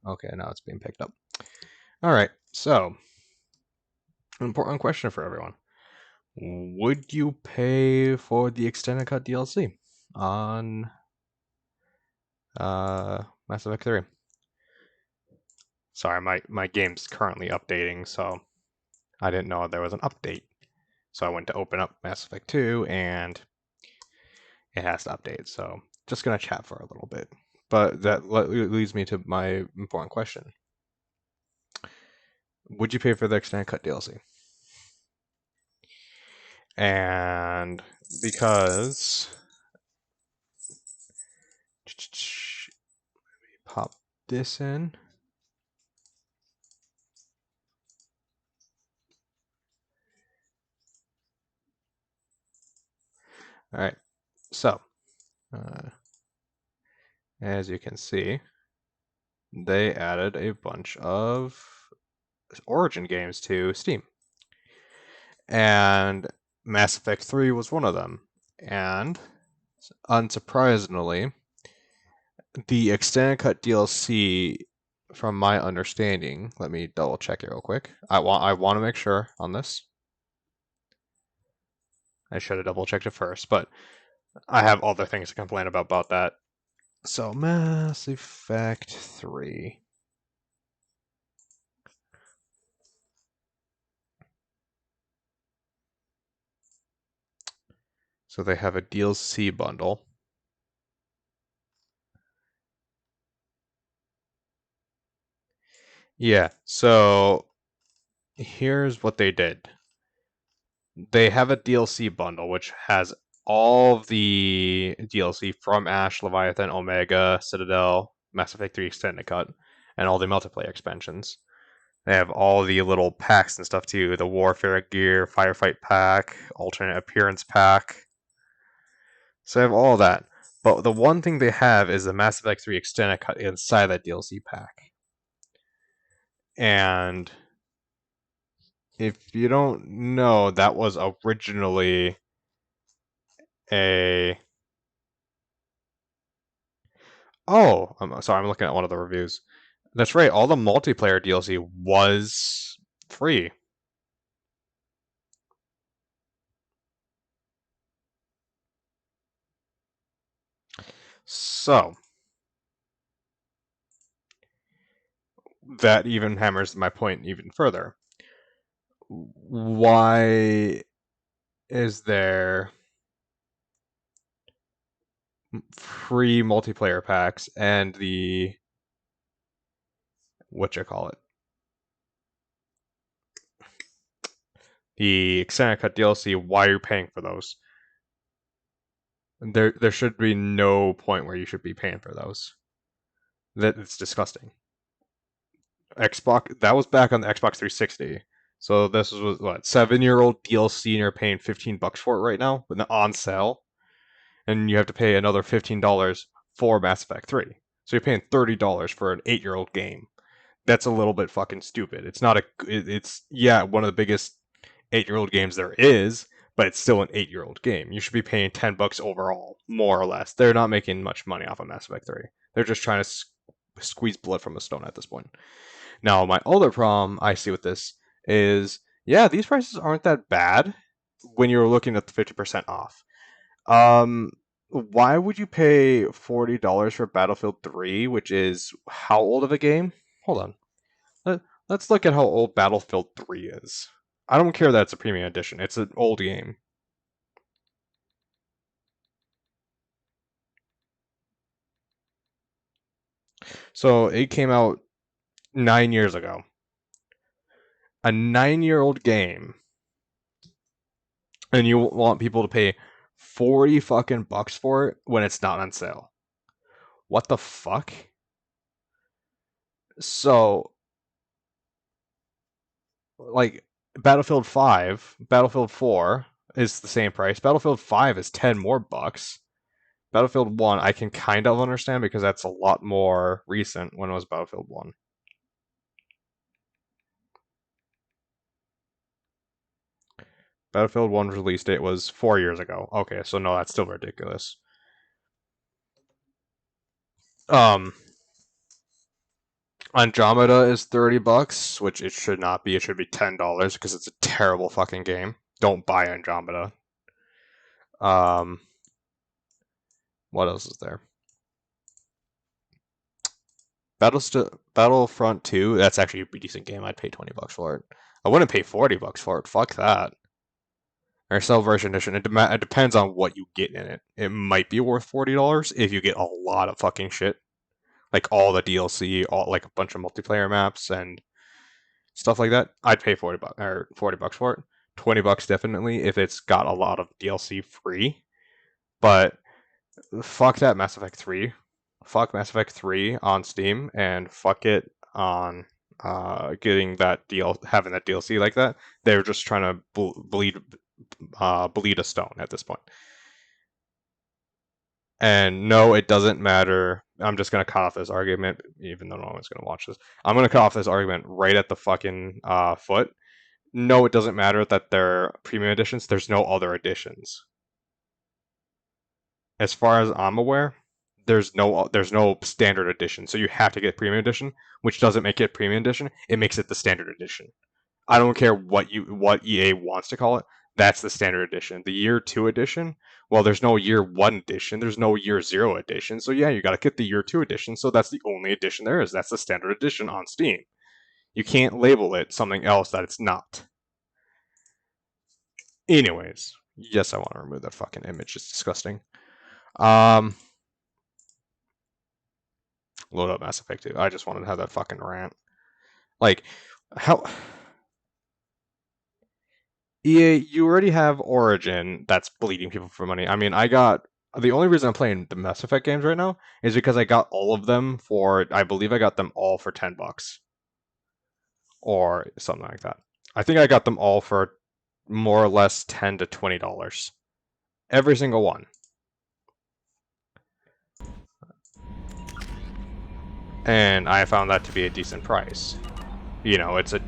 Okay, now it's being picked up. All right, so important question for everyone: would you pay for the extended cut DLC on Mass Effect 3? Sorry, my game's currently updating, so I didn't know there was an update. So I went to open up Mass Effect 2, and it has to update. So just gonna chat for a little bit. But that leads me to my important question: would you pay for the extended cut DLC? And because pop this in. All right, so as you can see, they added a bunch of Origin games to Steam, and Mass Effect 3 was one of them. And unsurprisingly, the extended cut DLC, from my understanding, let me double check it real quick. I want to make sure on this. I should have double checked it first, but I have other things to complain about that. So Mass Effect 3. So they have a DLC bundle. Yeah, so here's what they did. They have a DLC bundle which has all of the DLC from Ash, Leviathan, Omega, Citadel, Mass Effect 3 Extended Cut, and all the multiplayer expansions. They have all the little packs and stuff too. The Warfare Gear, Firefight Pack, Alternate Appearance Pack. So I have all of that. But the one thing they have is the Mass Effect 3 Extended Cut inside that DLC pack. And if you don't know, that was originally a. Oh, I'm sorry, I'm looking at one of the reviews. That's right, all the multiplayer DLC was free. So, that even hammers my point even further. Why is there free multiplayer packs and the what you call it, the extended cut DLC? Why are you paying for those? There should be no point where you should be paying for those. It's disgusting. Xbox, that was back on the Xbox 360. So this was what, 7-year-old DLC, and you're paying $15 for it right now, but on sale, and you have to pay another $15 for Mass Effect 3. So you're paying $30 for an 8-year-old game. That's a little bit fucking stupid. It's not a. It's, yeah, one of the biggest 8-year-old games there is, but it's still an 8-year-old game. You should be paying $10 overall, more or less. They're not making much money off of Mass Effect 3. They're just trying to squeeze blood from a stone at this point. Now, my other problem I see with this is, yeah, these prices aren't that bad when you're looking at the 50% off. Why would you pay $40 for Battlefield 3, which is how old of a game? Hold on. Let's look at how old Battlefield 3 is. I don't care that it's a premium edition. It's an old game. So it came out 9 years ago. A 9-year-old game, and you want people to pay 40 fucking bucks for it when it's not on sale. What the fuck? So, like, Battlefield 5, Battlefield 4 is the same price. Battlefield 5 is 10 more bucks. Battlefield 1 I can kind of understand because that's a lot more recent when it was Battlefield 1. Battlefield 1's release date was 4 years ago. Okay, so no, that's still ridiculous. Um Andromeda is $30, which it should not be. It should be $10 because it's a terrible fucking game. Don't buy Andromeda. What else is there? Battlefront 2. That's actually a decent game. I'd pay $20 for it. I wouldn't pay $40 for it. Fuck that. Or Celebration Edition. It depends on what you get in it. It might be worth $40 if you get a lot of fucking shit, like all the DLC, like a bunch of multiplayer maps and stuff like that. I'd pay $40 for it. $20 definitely if it's got a lot of DLC free. But fuck that Mass Effect 3. Fuck Mass Effect 3 on Steam, and fuck it on having that DLC like that. They're just trying to bleed a stone at this point. And no, it doesn't matter. I'm just gonna cut off this argument, even though no one's gonna watch this. I'm gonna cut off this argument right at the fucking foot. No, it doesn't matter that they're premium editions. There's no other editions. As far as I'm aware, there's no standard edition. So you have to get premium edition, which doesn't make it premium edition. It makes it the standard edition. I don't care what EA wants to call it. That's the standard edition. The year 2 edition, well, there's no year 1 edition. There's no year 0 edition. So yeah, you got to get the year 2 edition. So that's the only edition there is. That's the standard edition on Steam. You can't label it something else that it's not. Anyways, yes, I want to remove that fucking image. It's disgusting. Load up Mass Effect 2. I just wanted to have that fucking rant. Like, how... EA, you already have Origin that's bleeding people for money. I mean, the only reason I'm playing the Mass Effect games right now is because I got all of them I believe I got them all for $10. Or something like that. I think I got them all for more or less $10 to $20. Every single one. And I found that to be a decent price. You know, it's a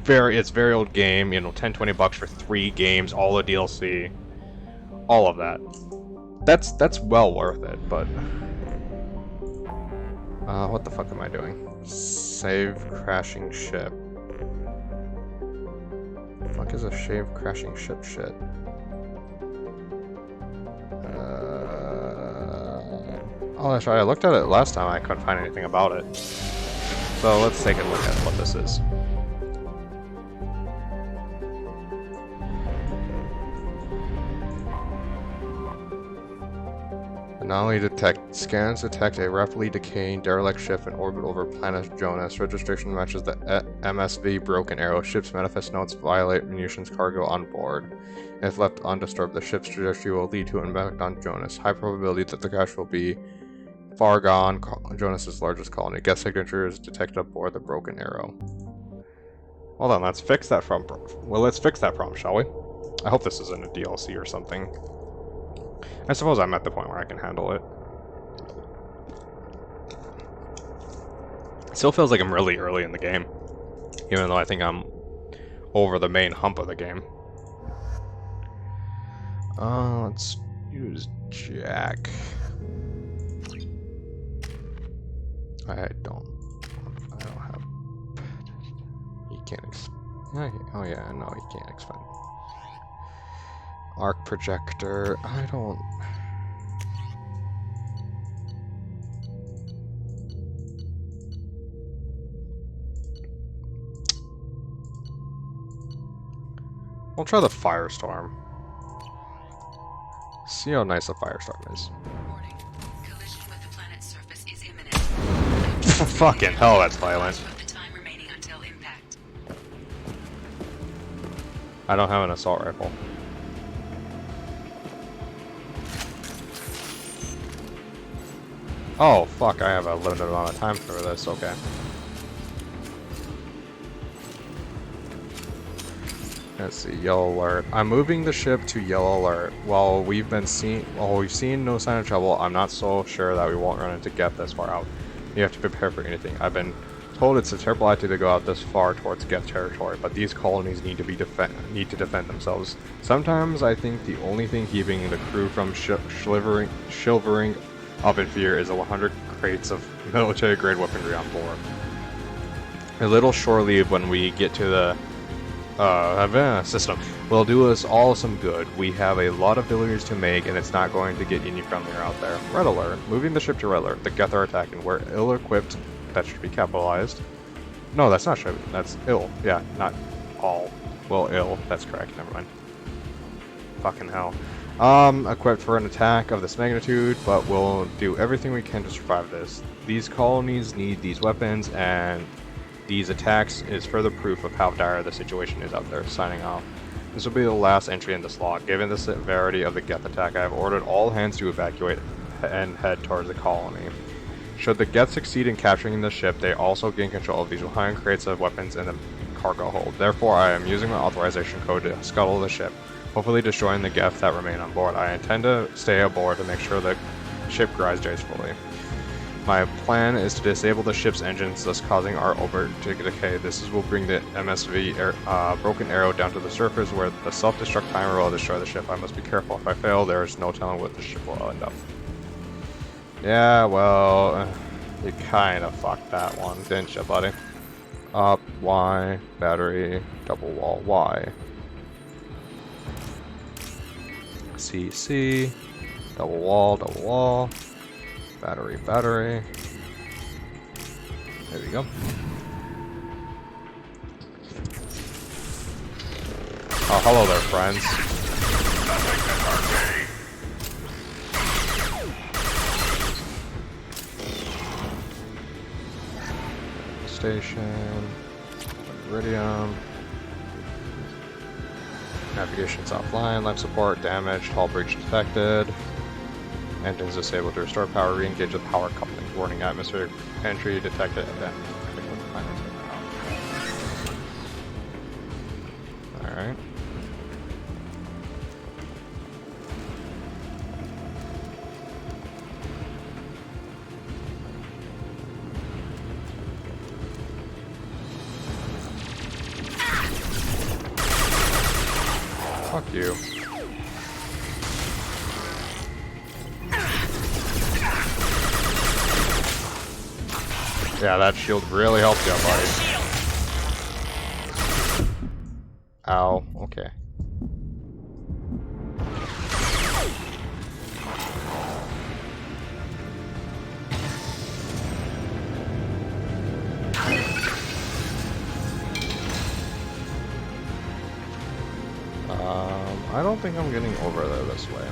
very old game, you know, $10-20 for 3 games, all the DLC, all of that. That's well worth it, but what the fuck am I doing? Save crashing ship. The fuck is a save crashing ship shit? Oh, that's right. I looked at it last time. I couldn't find anything about it. So let's take a look at what this is. Anomaly scans detect a rapidly decaying derelict ship in orbit over planet Jonas. Registration matches the MSV Broken Arrow. Ship's manifest notes violate munitions cargo on board. If left undisturbed, the ship's trajectory will lead to an impact on Jonas. High probability that the crash will be far gone, Jonas's largest colony. Guest signature is detected aboard the Broken Arrow. Hold on, let's fix that problem, shall we? I hope this isn't a DLC or something. I suppose I'm at the point where I can handle it. It still feels like I'm really early in the game, even though I think I'm over the main hump of the game. Let's use Jack. I don't have. He can't oh yeah, no, he can't expand. Arc projector. I don't. We'll try the Firestorm. See how nice a Firestorm is. Warning. Collision with the planet's surface is imminent. Fucking hell, that's violent. The time remaining until impact. I don't have an assault rifle. Oh, fuck, I have a limited amount of time for this, okay. Let's see, yellow alert. I'm moving the ship to yellow alert. While we've seen no sign of trouble, I'm not so sure that we won't run into Geth this far out. You have to prepare for anything. I've been told it's a terrible idea to go out this far towards Geth territory, but these colonies need to defend themselves. Sometimes I think the only thing keeping the crew from shivering of Inferior is 100 crates of military-grade weaponry on board. A little shore leave when we get to the Havana system will do us all some good. We have a lot of deliveries to make, and it's not going to get any friendlier out there. Red alert. Moving the ship to red alert. The Geth are attacking. We're ill-equipped. That should be capitalized. No, that's not should. That's ill. Yeah, not all. Well, ill. That's correct. Never mind. Fucking hell. Equipped for an attack of this magnitude, but we'll do everything we can to survive this. These colonies need these weapons, and these attacks is further proof of how dire the situation is out there. Signing off. This will be the last entry in this log. Given the severity of the Geth attack, I have ordered all hands to evacuate and head towards the colony. Should the Geth succeed in capturing the ship, they also gain control of these 100 crates of weapons in the cargo hold. Therefore, I am using my authorization code to scuttle the ship, hopefully destroying the Geth that remain on board. I intend to stay aboard to make sure the ship grinds gracefully. My plan is to disable the ship's engines, thus causing our orbit to decay. This will bring the MSV Broken Arrow down to the surface, where the self-destruct timer will destroy the ship. I must be careful. If I fail, there is no telling what the ship will end up. Yeah, well, you kind of fucked that one, didn't you, buddy? Up, Y, battery, double wall, Y. CC, double wall. Battery. There we go. Oh, hello there, friends. Station. Iridium. Navigation's offline. Life support damaged. Hull breach detected. Engines disabled to restore power. Re-engage the power coupling. Warning, atmospheric entry detected. Alright. Fuck you. Yeah, that shield really helped you, buddy. Ow, okay. I don't think I'm getting over there this way.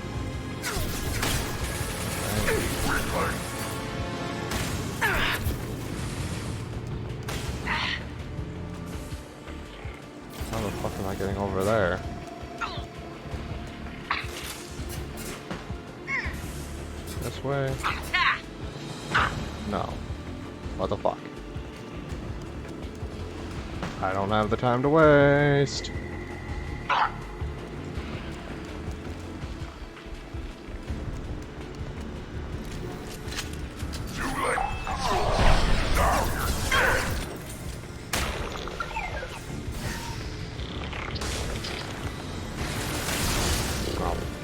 How the fuck am I getting over there? This way? No. What the fuck? I don't have the time to waste.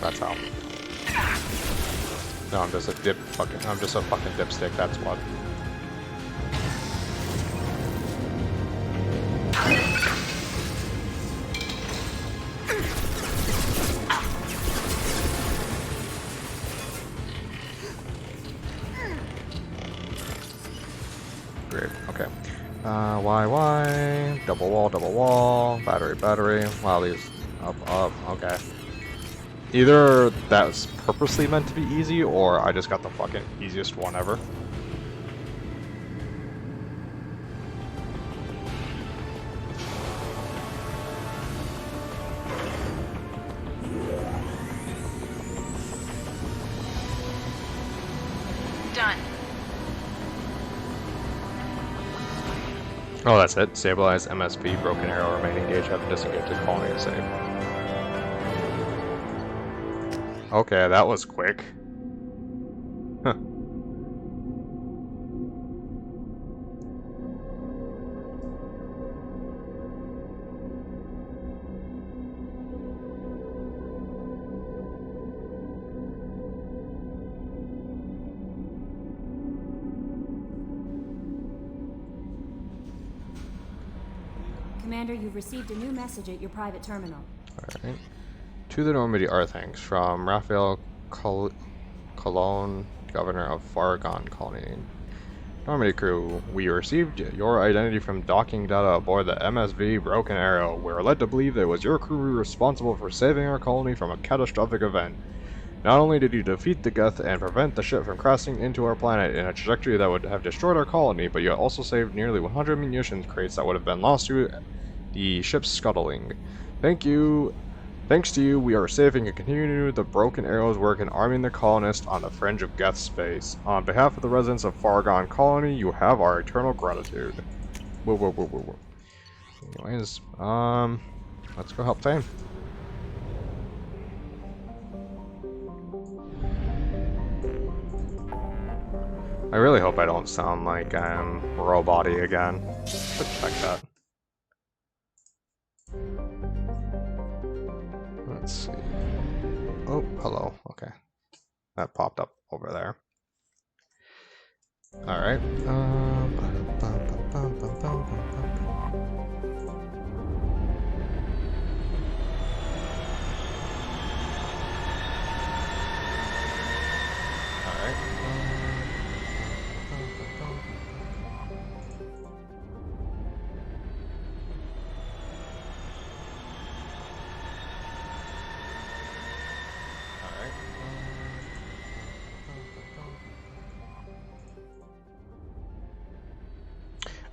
That's how. No, I'm just a fucking dipstick, that's what. Great, okay. Y, double wall, battery. Wow, these up, okay. Either that's purposely meant to be easy, or I just got the fucking easiest one ever. Done. Oh, that's it. Stabilize MSV, Broken Arrow, remain engaged, have to disengage the colony to save. Okay, that was quick. Huh. Commander, you've received a new message at your private terminal. Alright. To the Normandy are thanks from Raphael Cologne, Governor of Fargon Colony. Normandy crew, we received your identity from docking data aboard the MSV Broken Arrow. We're led to believe that it was your crew responsible for saving our colony from a catastrophic event. Not only did you defeat the Geth and prevent the ship from crashing into our planet in a trajectory that would have destroyed our colony, but you also saved nearly 100 munitions crates that would have been lost to the ship's scuttling. Thanks to you, we are saving and continue the Broken Arrow's work in arming the colonists on the fringe of Geth space. On behalf of the residents of Fargon Colony, you have our eternal gratitude. Whoa. Anyways, let's go help Thane. I really hope I don't sound like I'm robot-y again. Let's check that. Let's see. Oh, hello. Okay. That popped up over there. Alright.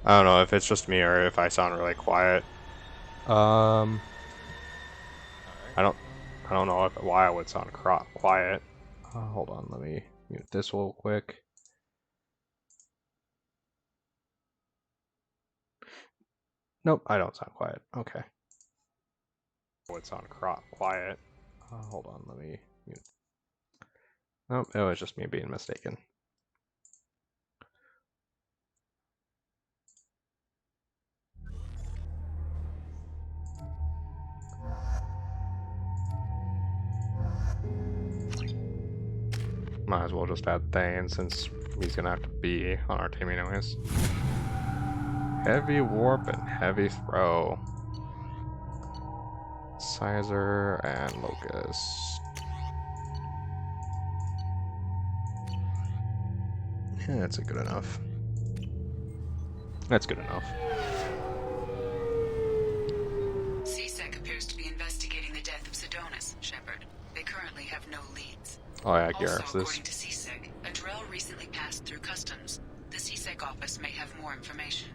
I don't know if it's just me or if I sound really quiet. I don't know why I would sound quiet. Hold on, let me mute this real quick. Nope, I don't sound quiet. Okay. I would sound quiet. Hold on, let me mute. Nope, it was just me being mistaken. Might as well just add Thane since he's gonna have to be on our team anyways. Heavy warp and heavy throw. Sizer and Locust. Yeah, that's good enough. That's good enough. CSEC appears to be investigating the death of Sidonis, Shepard. They currently have no leads. Oh yeah, Also, Garrus is. according to CSEC, a Drell recently passed through customs. The CSEC office may have more information.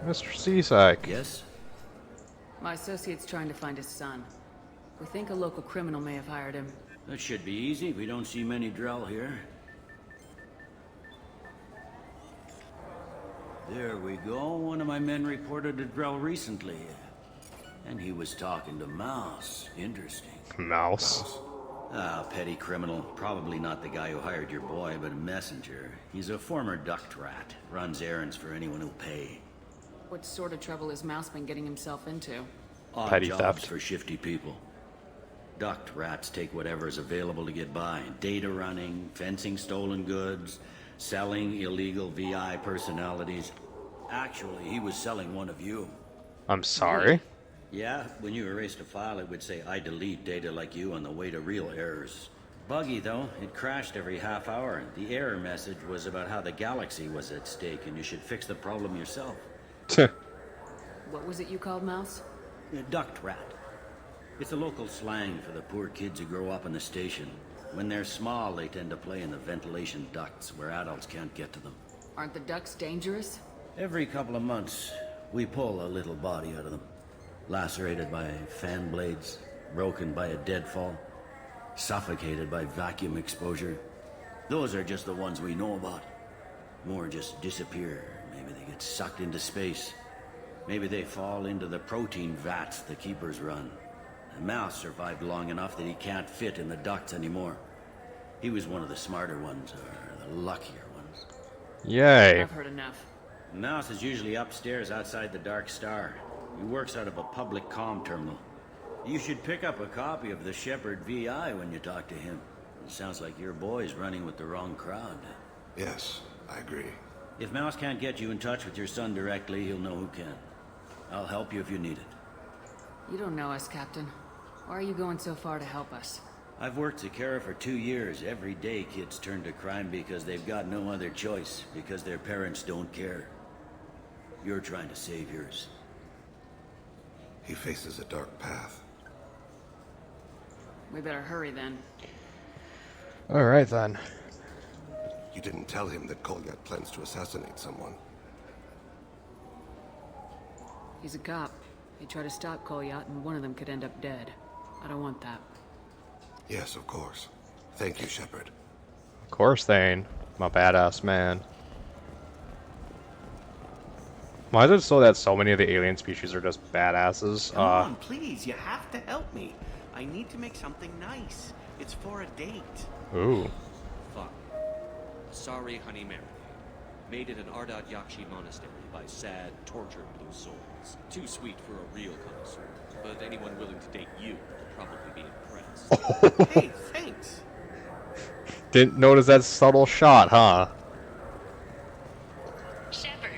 Mr. CSEC. Yes? My associate's trying to find his son. We think a local criminal may have hired him. That should be easy. We don't see many Drell here. There we go. One of my men reported a Drell recently. And he was talking to Mouse. Interesting. Mouse. Ah, petty criminal. Probably not the guy who hired your boy, but a messenger. He's a former duct rat. Runs errands for anyone who'll pay. What sort of trouble has Mouse been getting himself into? Odd Petty jobs theft. for shifty people. Duct rats take whatever is available to get by. Data running, fencing stolen goods, selling illegal VI personalities. Actually, he was selling one of you. I'm sorry. Yeah, when you erased a file, it would say, I delete data like you on the way to real errors. Buggy, though. It crashed every half hour. The error message was about how the galaxy was at stake and you should fix the problem yourself. What was it you called Mouse? A duct rat. It's a local slang for the poor kids who grow up in the station. When they're small, they tend to play in the ventilation ducts where adults can't get to them. Aren't the ducks dangerous? Every couple of months, we pull a little body out of them. Lacerated by fan blades, broken by a deadfall, suffocated by vacuum exposure. Those are just the ones we know about. More just disappear. Maybe they get sucked into space. Maybe they fall into the protein vats the keepers run. And Mouse survived long enough that he can't fit in the ducts anymore. He was one of the smarter ones, or the luckier ones. Yay. I've heard enough. Mouse is usually upstairs outside the Dark Star. He works out of a public comm terminal. You should pick up a copy of the Shepherd VI when you talk to him. It sounds like your boy's running with the wrong crowd. Yes, I agree. If Mouse can't get you in touch with your son directly, he'll know who can. I'll help you if you need it. You don't know us, Captain. Why are you going so far to help us? I've worked at Kara for 2 years. Every day kids turn to crime because they've got no other choice, because their parents don't care. You're trying to save yours. He faces a dark path. We better hurry then. Alright then. You didn't tell him that Kolyat plans to assassinate someone. He's a cop. He tried to stop Kolyat and one of them could end up dead. I don't want that. Yes, of course. Thank you, Shepard. Of course, Thane. My badass man. Why is it so that so many of the alien species are just badasses? Come on, please, you have to help me. I need to make something nice. It's for a date. Ooh. Fuck. Sorry, Honey Mary. Made at an Ardad Yakshi monastery by sad, tortured blue souls. Too sweet for a real connoisseur, but anyone willing to date you will probably be impressed. Hey, thanks. Didn't notice that subtle shot, huh? Shepard,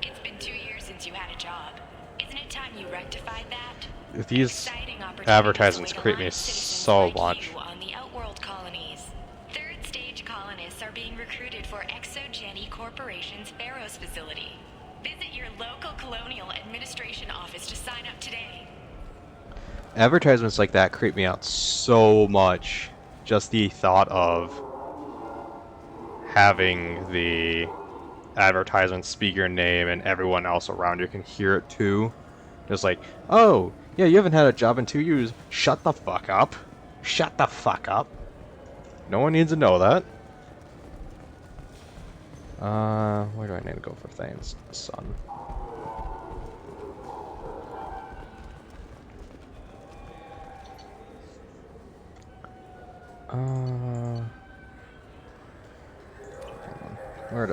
it's been 2 years since you had a job. Isn't it time you rectified that? These Exciting opportunities advertisements await creep me aligned citizens so like much. you on the Outworld colonies. Third stage colonists are being recruited for ExoGeni Corporation's Pharos facility. Visit your local colonial administration office to sign up today. Advertisements like that creep me out so much. Just the thought of having the advertisement speak your name and everyone else around you can hear it too. Just like, oh, yeah, you haven't had a job in 2 years. Shut the fuck up. Shut the fuck up. No one needs to know that. Where do I need to go for Thane's son?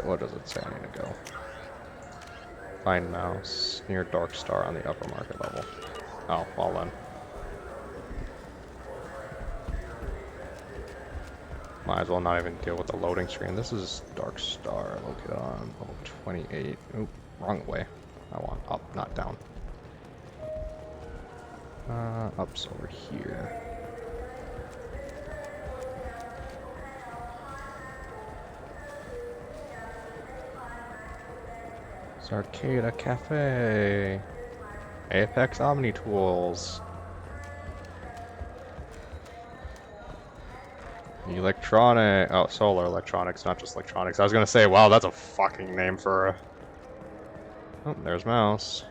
What does it say I need to go? Find mouse near Dark Star on the upper market level. Oh, well then. Might as well not even deal with the loading screen. This is Dark Star, located on level 28. Oop, wrong way. I want up, not down. Up's over here. It's Arcada Cafe. Apex Omni Tools. Solar Electronics, not just electronics. I was gonna say, wow, that's a fucking name for a... Oh, there's Mouse.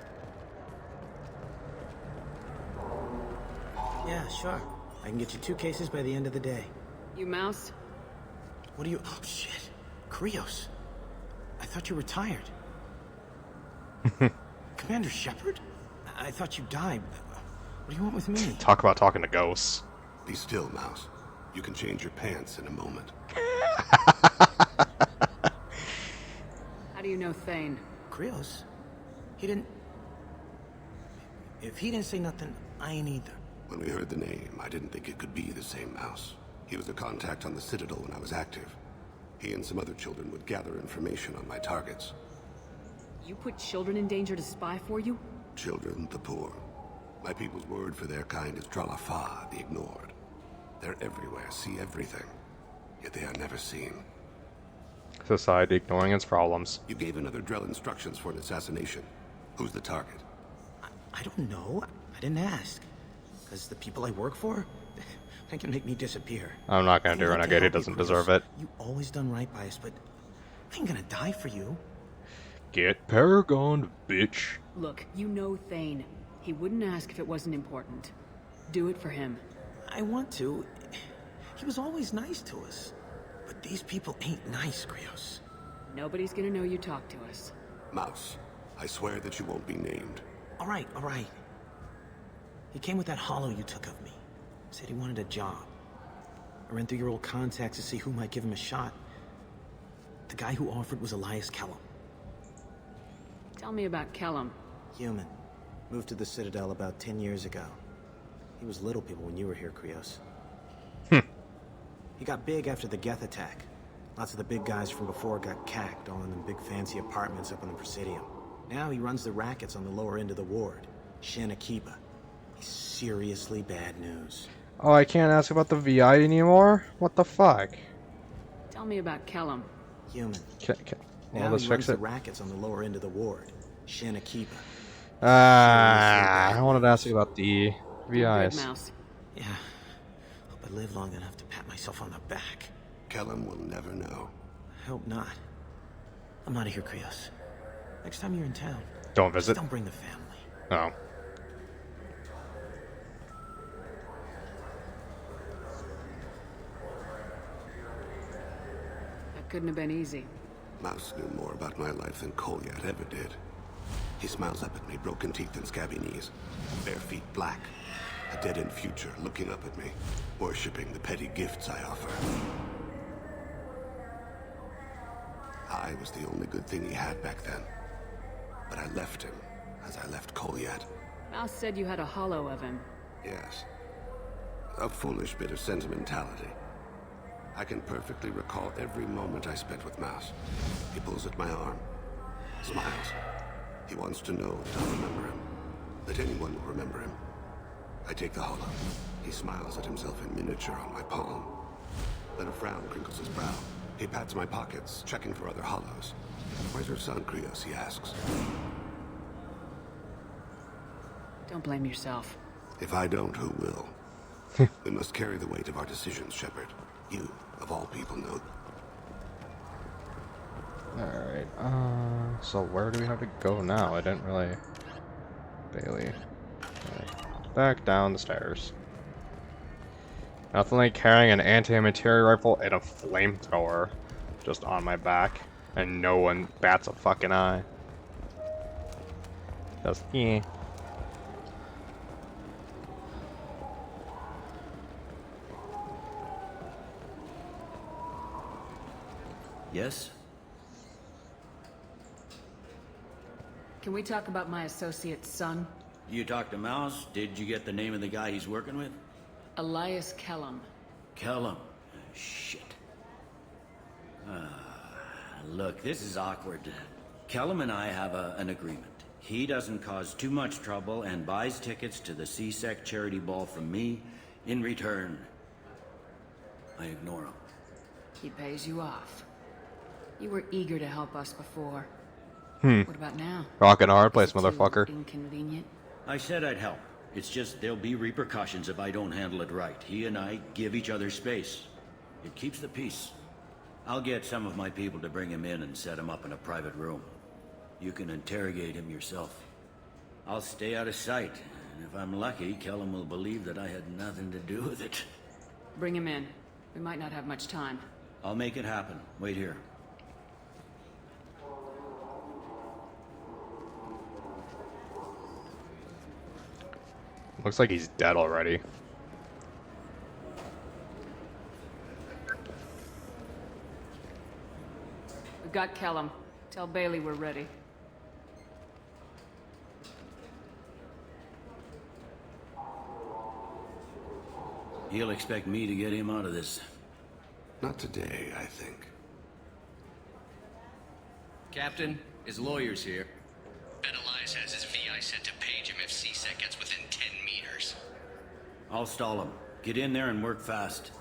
Yeah, sure. I can get you 2 cases by the end of the day. You Mouse? What are you... Oh, shit. Krios. I thought you were retired. Commander Shepard? I thought you died. What do you want with me? Talk about talking to ghosts. Be still, Mouse. You can change your pants in a moment. How do you know Thane? Krios? He didn't... If he didn't say nothing, I ain't either. When we heard the name, I didn't think it could be the same Mouse. He was a contact on the Citadel when I was active. He and some other children would gather information on my targets. You put children in danger to spy for you? Children, the poor. My people's word for their kind is Tralafa, the ignored. They're everywhere, see everything. Yet they are never seen. Society ignoring its problems. You gave another Drell instructions for an assassination. Who's the target? I don't know. I didn't ask. Because the people I work for, they can make me disappear. I'm not gonna do I'd like to Renegade, he help you, doesn't Krios. deserve it. You always done right by us, but I ain't gonna die for you. Get Paragon, bitch. Look, you know Thane. He wouldn't ask if it wasn't important. Do it for him. I want to. He was always nice to us. But these people ain't nice, Krios. Nobody's gonna know you talked to us. Mouse, I swear that you won't be named. All right, all right. He came with that hollow you took of me. Said he wanted a job. I ran through your old contacts to see who might give him a shot. The guy who offered was Elias Kellum. Tell me about Kellum. Human. Moved to the Citadel about 10 years ago. He was Little People when you were here, Krios. Hmm. He got big after the Geth attack. Lots of the big guys from before got cacked, all in them big fancy apartments up on the Presidium. Now he runs the rackets on the lower end of the ward, Shanakiba. He's seriously bad news. Oh, I can't ask about the VI anymore? What the fuck? Tell me about Kellum. Human. Well, Now let's he fix runs it. the rackets on the lower end of the ward, Shanakiba. I wanted to ask you about the Good, VIs. Mouse. Yeah. Hope I live long enough to pat myself on the back. Kellum will never know. I hope not. I'm out of here, Krios. Next time you're in town, Don't just visit. don't bring the family. Oh. That couldn't have been easy. Mouse knew more about my life than Kolyat ever did. He smiles up at me, broken teeth and scabby knees. Bare feet black. A dead-end future looking up at me, worshipping the petty gifts I offer. I was the only good thing he had back then. But I left him, as I left Kolyat. Mouse said you had a hollow of him. Yes. A foolish bit of sentimentality. I can perfectly recall every moment I spent with Mouse. He pulls at my arm, smiles. He wants to know that I'll remember him, that anyone will remember him. I take the hollow. He smiles at himself in miniature on my palm. Then a frown crinkles his brow. He pats my pockets, checking for other hollows. Where's your son, Krios? He asks. Don't blame yourself. If I don't, who will? We must carry the weight of our decisions, Shepard. You, of all people, know. Alright, so where do we have to go now? I didn't really... Bailey. Okay. Back down the stairs. Nothing like carrying an anti-material rifle and a flamethrower just on my back, and no one bats a fucking eye. Just, yeah. Yes? Can we talk about my associate's son? You talked to Mouse? Did you get the name of the guy he's working with? Elias Kellum. Kellum. Shit. Look, this is awkward. Kellum and I have an agreement. He doesn't cause too much trouble and buys tickets to the C-Sec charity ball from me. In return, I ignore him. He pays you off. You were eager to help us before. What about now? Rockin' hard place, Is it too motherfucker. Inconvenient? I said I'd help. It's just there'll be repercussions if I don't handle it right. He and I give each other space. It keeps the peace. I'll get some of my people to bring him in and set him up in a private room. You can interrogate him yourself. I'll stay out of sight, and if I'm lucky, Kellum will believe that I had nothing to do with it. Bring him in. We might not have much time. I'll make it happen. Wait here. Looks like he's dead already. We've got Kellum. Tell Bailey we're ready. He'll expect me to get him out of this. Not today, I think. Captain, his lawyer's here. Bet Elias has his VI sent to page him if C-Sec gets within 10 meters. I'll stall him. Get in there and work fast.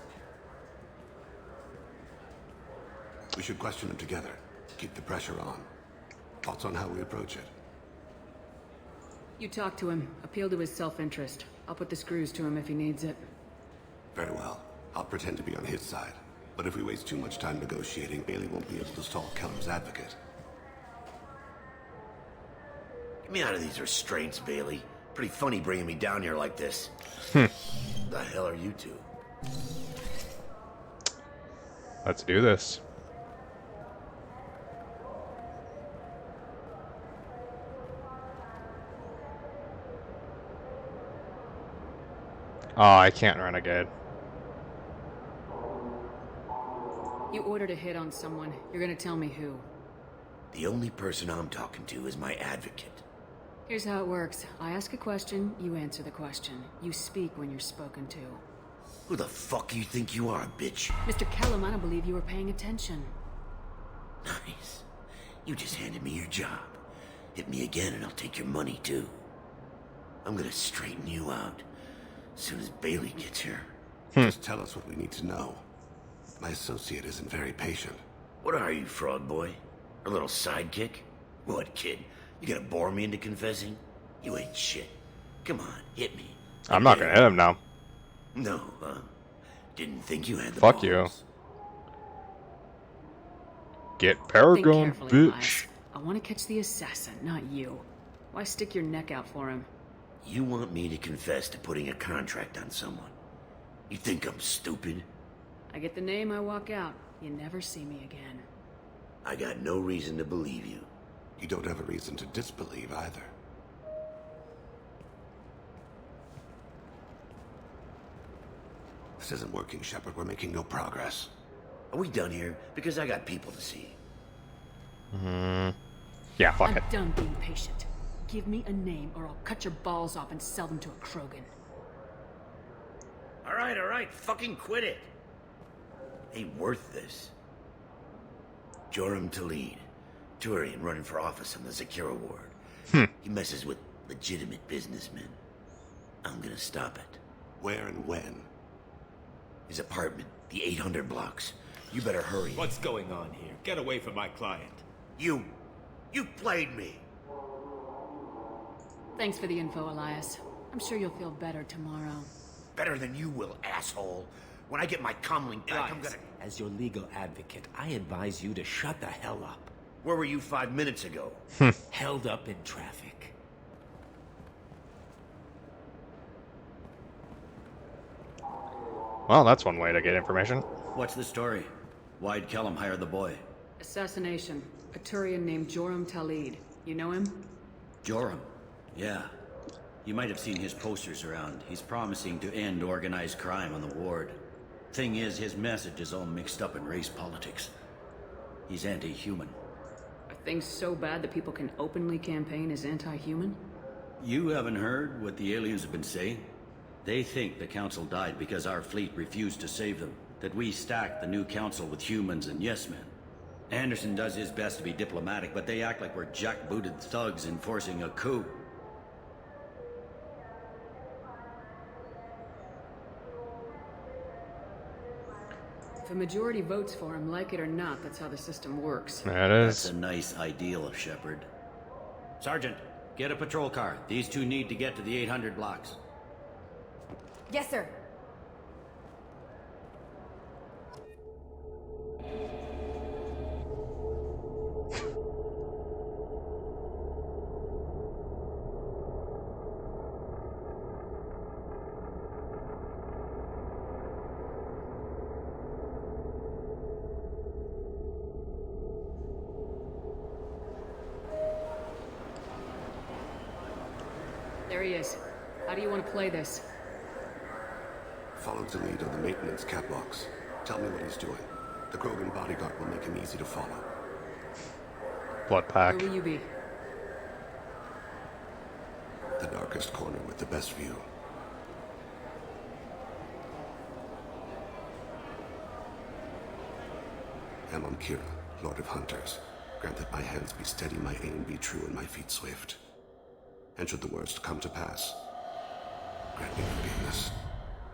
We should question him together. Keep the pressure on. Thoughts on how we approach it? You talk to him. Appeal to his self-interest. I'll put the screws to him if he needs it. Very well. I'll pretend to be on his side. But if we waste too much time negotiating, Bailey won't be able to stall Kellum's advocate. Get me out of these restraints, Bailey. Pretty funny bringing me down here like this. The hell are you two? Let's do this. Oh, I can't renegade. You ordered a hit on someone. You're gonna tell me who. The only person I'm talking to is my advocate. Here's how it works. I ask a question, you answer the question. You speak when you're spoken to. Who the fuck you think you are, bitch? Mr. Kellum, I don't believe you were paying attention. Nice. You just handed me your job. Hit me again and I'll take your money too. I'm gonna straighten you out as soon as Bailey gets here. Just tell us what we need to know. My associate isn't very patient. What are you, frog boy? A little sidekick? What, kid? You gonna bore me into confessing? You ain't shit. Come on, hit me. I'm not gonna hit him now. No, huh? Didn't think you had the Fuck balls. you. Get Think Paragon, carefully, bitch. Elias. I want to catch the assassin, not you. Why stick your neck out for him? You want me to confess to putting a contract on someone? You think I'm stupid? I get the name, I walk out. You never see me again. I got no reason to believe you. You don't have a reason to disbelieve either. This isn't working, Shepard. We're making no progress. Are we done here? Because I got people to see. Yeah, fuck I'm it. done being patient. Give me a name or I'll cut your balls off and sell them to a Krogan. All right, fucking quit it. Ain't worth this. Joram Talid, Turian running for office on the Zakira ward. He messes with legitimate businessmen. I'm gonna stop it. Where and when? His apartment, the 800 blocks. You better hurry. What's going on here? Get away from my client. You played me. Thanks for the info, Elias. I'm sure you'll feel better tomorrow. Better than you will, asshole. When I get my comlink back, I'm Elias, gonna... as your legal advocate, I advise you to shut the hell up. Where were you 5 minutes ago? Held up in traffic. Well, that's one way to get information. What's the story? Why'd Kellum hire the boy? Assassination. A Turian named Joram Talid. You know him? Joram? Yeah. You might have seen his posters around. He's promising to end organized crime on the ward. Thing is, his message is all mixed up in race politics. He's anti-human. Are things so bad that people can openly campaign as anti-human? You haven't heard what the aliens have been saying? They think the council died because our fleet refused to save them. That we stacked the new council with humans and yes-men. Anderson does his best to be diplomatic, but they act like we're jackbooted thugs enforcing a coup. If a majority votes for him, like it or not, that's how the system works. That That's is. a nice ideal, Shepard. Sergeant, get a patrol car. These two need to get to the 800 blocks. Yes, sir. There he is. How do you want to play this? Follow the lead on the maintenance catwalks. Tell me what he's doing. The Krogan bodyguard will make him easy to follow. Blood pack. Where will you be? The darkest corner with the best view. Amon Kira, Lord of Hunters. Grant that my hands be steady, my aim be true, and my feet swift. And should the worst come to pass, grant me forgiveness.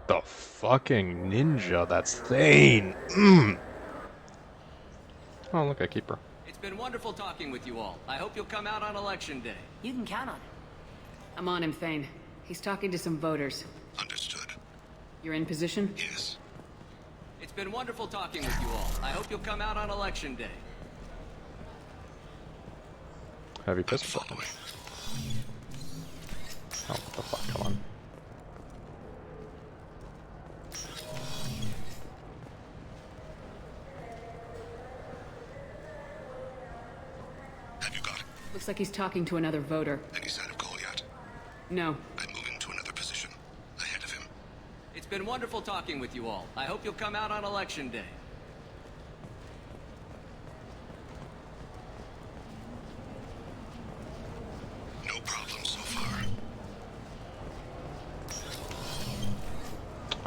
The fucking ninja, that's Thane. Oh, look, a keeper. It's been wonderful talking with you all. I hope you'll come out on election day. You can count on it. I'm on him, Thane. He's talking to some voters. Understood. You're in position? Yes. It's been wonderful talking with you all. I hope you'll come out on election day. Heavy pistol. Oh, what the fuck? Come on. Have you got it? Looks like he's talking to another voter. Any sign of Cole yet? No. I'm moving to another position. Ahead of him. It's been wonderful talking with you all. I hope you'll come out on election day. No problems.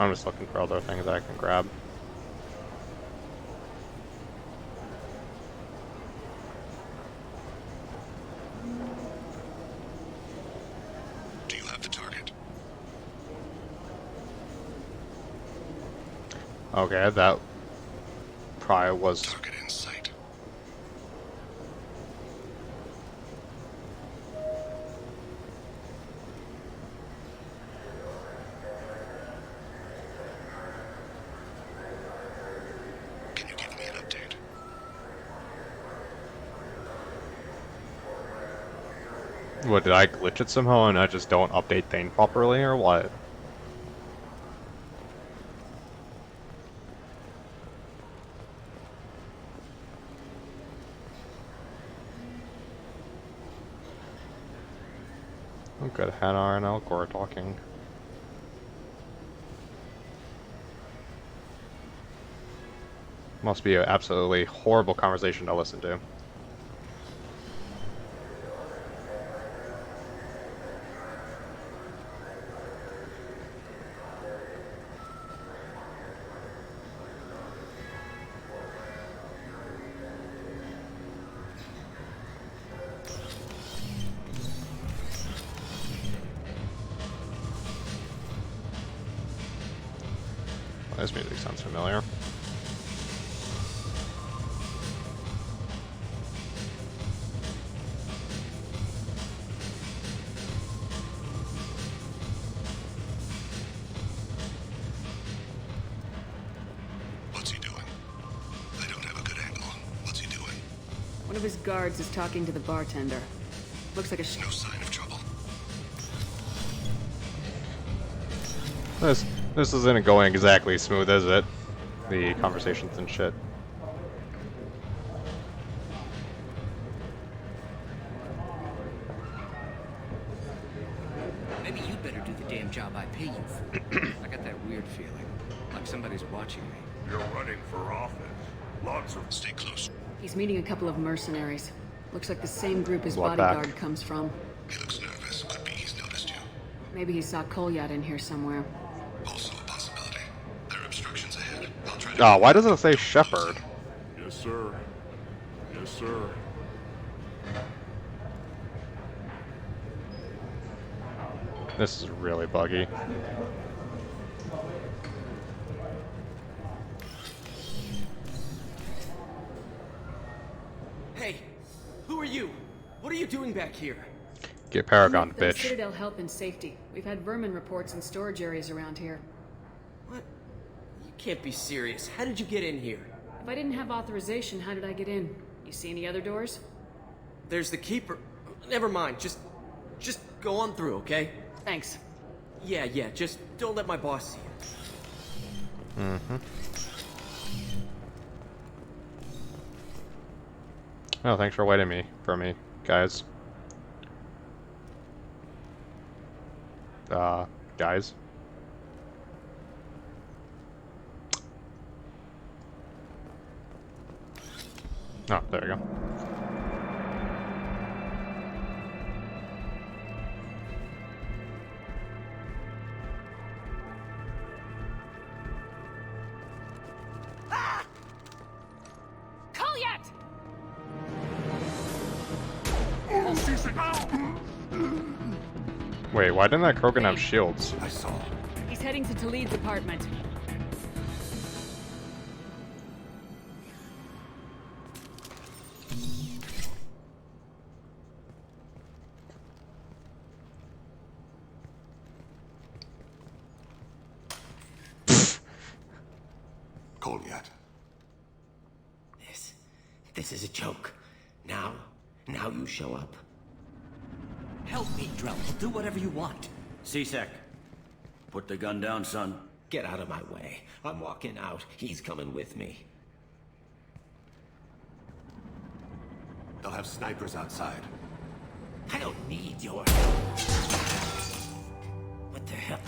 I'm just looking for other things that I can grab. Do you have the target? Okay, that probably was. Target in sight. Can you give me an update? What, did I glitch it somehow and I just don't update things properly, or what? Oh, good. Hannah and Alcor are talking. Must be an absolutely horrible conversation to listen to. This music sounds familiar. What's he doing? I don't have a good angle. What's he doing? One of his guards is talking to the bartender. Looks like a No sign of trouble. This isn't going exactly smooth, is it? The conversations and shit. Maybe you'd better do the damn job I pay you for. I got that weird feeling, like somebody's watching me. You're running for office. Lots of... Stay close. He's meeting a couple of mercenaries. Looks like the same group his Walk bodyguard back. comes from. He looks nervous. Could be he's noticed you. Maybe he saw Kolyat in here somewhere. Also a possibility. There are obstructions ahead. I'll try to... Oh, why does it say Shepherd? Yes, sir. Yes, sir. This is really buggy. Hey, who are you? What are you doing back here? Get Paragon, The bitch. Citadel Health and Safety. We've had vermin reports in storage areas around here. What? You can't be serious. How did you get in here? If I didn't have authorization, how did I get in? You see any other doors? There's the keeper. Never mind. Just go on through, okay? Thanks. Yeah, just don't let my boss see you. Mm-hmm. Oh, thanks for waiting for me, guys. Guys. Oh, there you go. Kolyat! Wait, why didn't that Krogan have shields? I saw. He's heading to Talid's apartment. Kolyat. This is a joke. Now you show up. Help me, Drell. I'll do whatever you want. C-Sec, put the gun down, son. Get out of my way. I'm walking out. He's coming with me. They'll have snipers outside. I don't need your help. What the hell?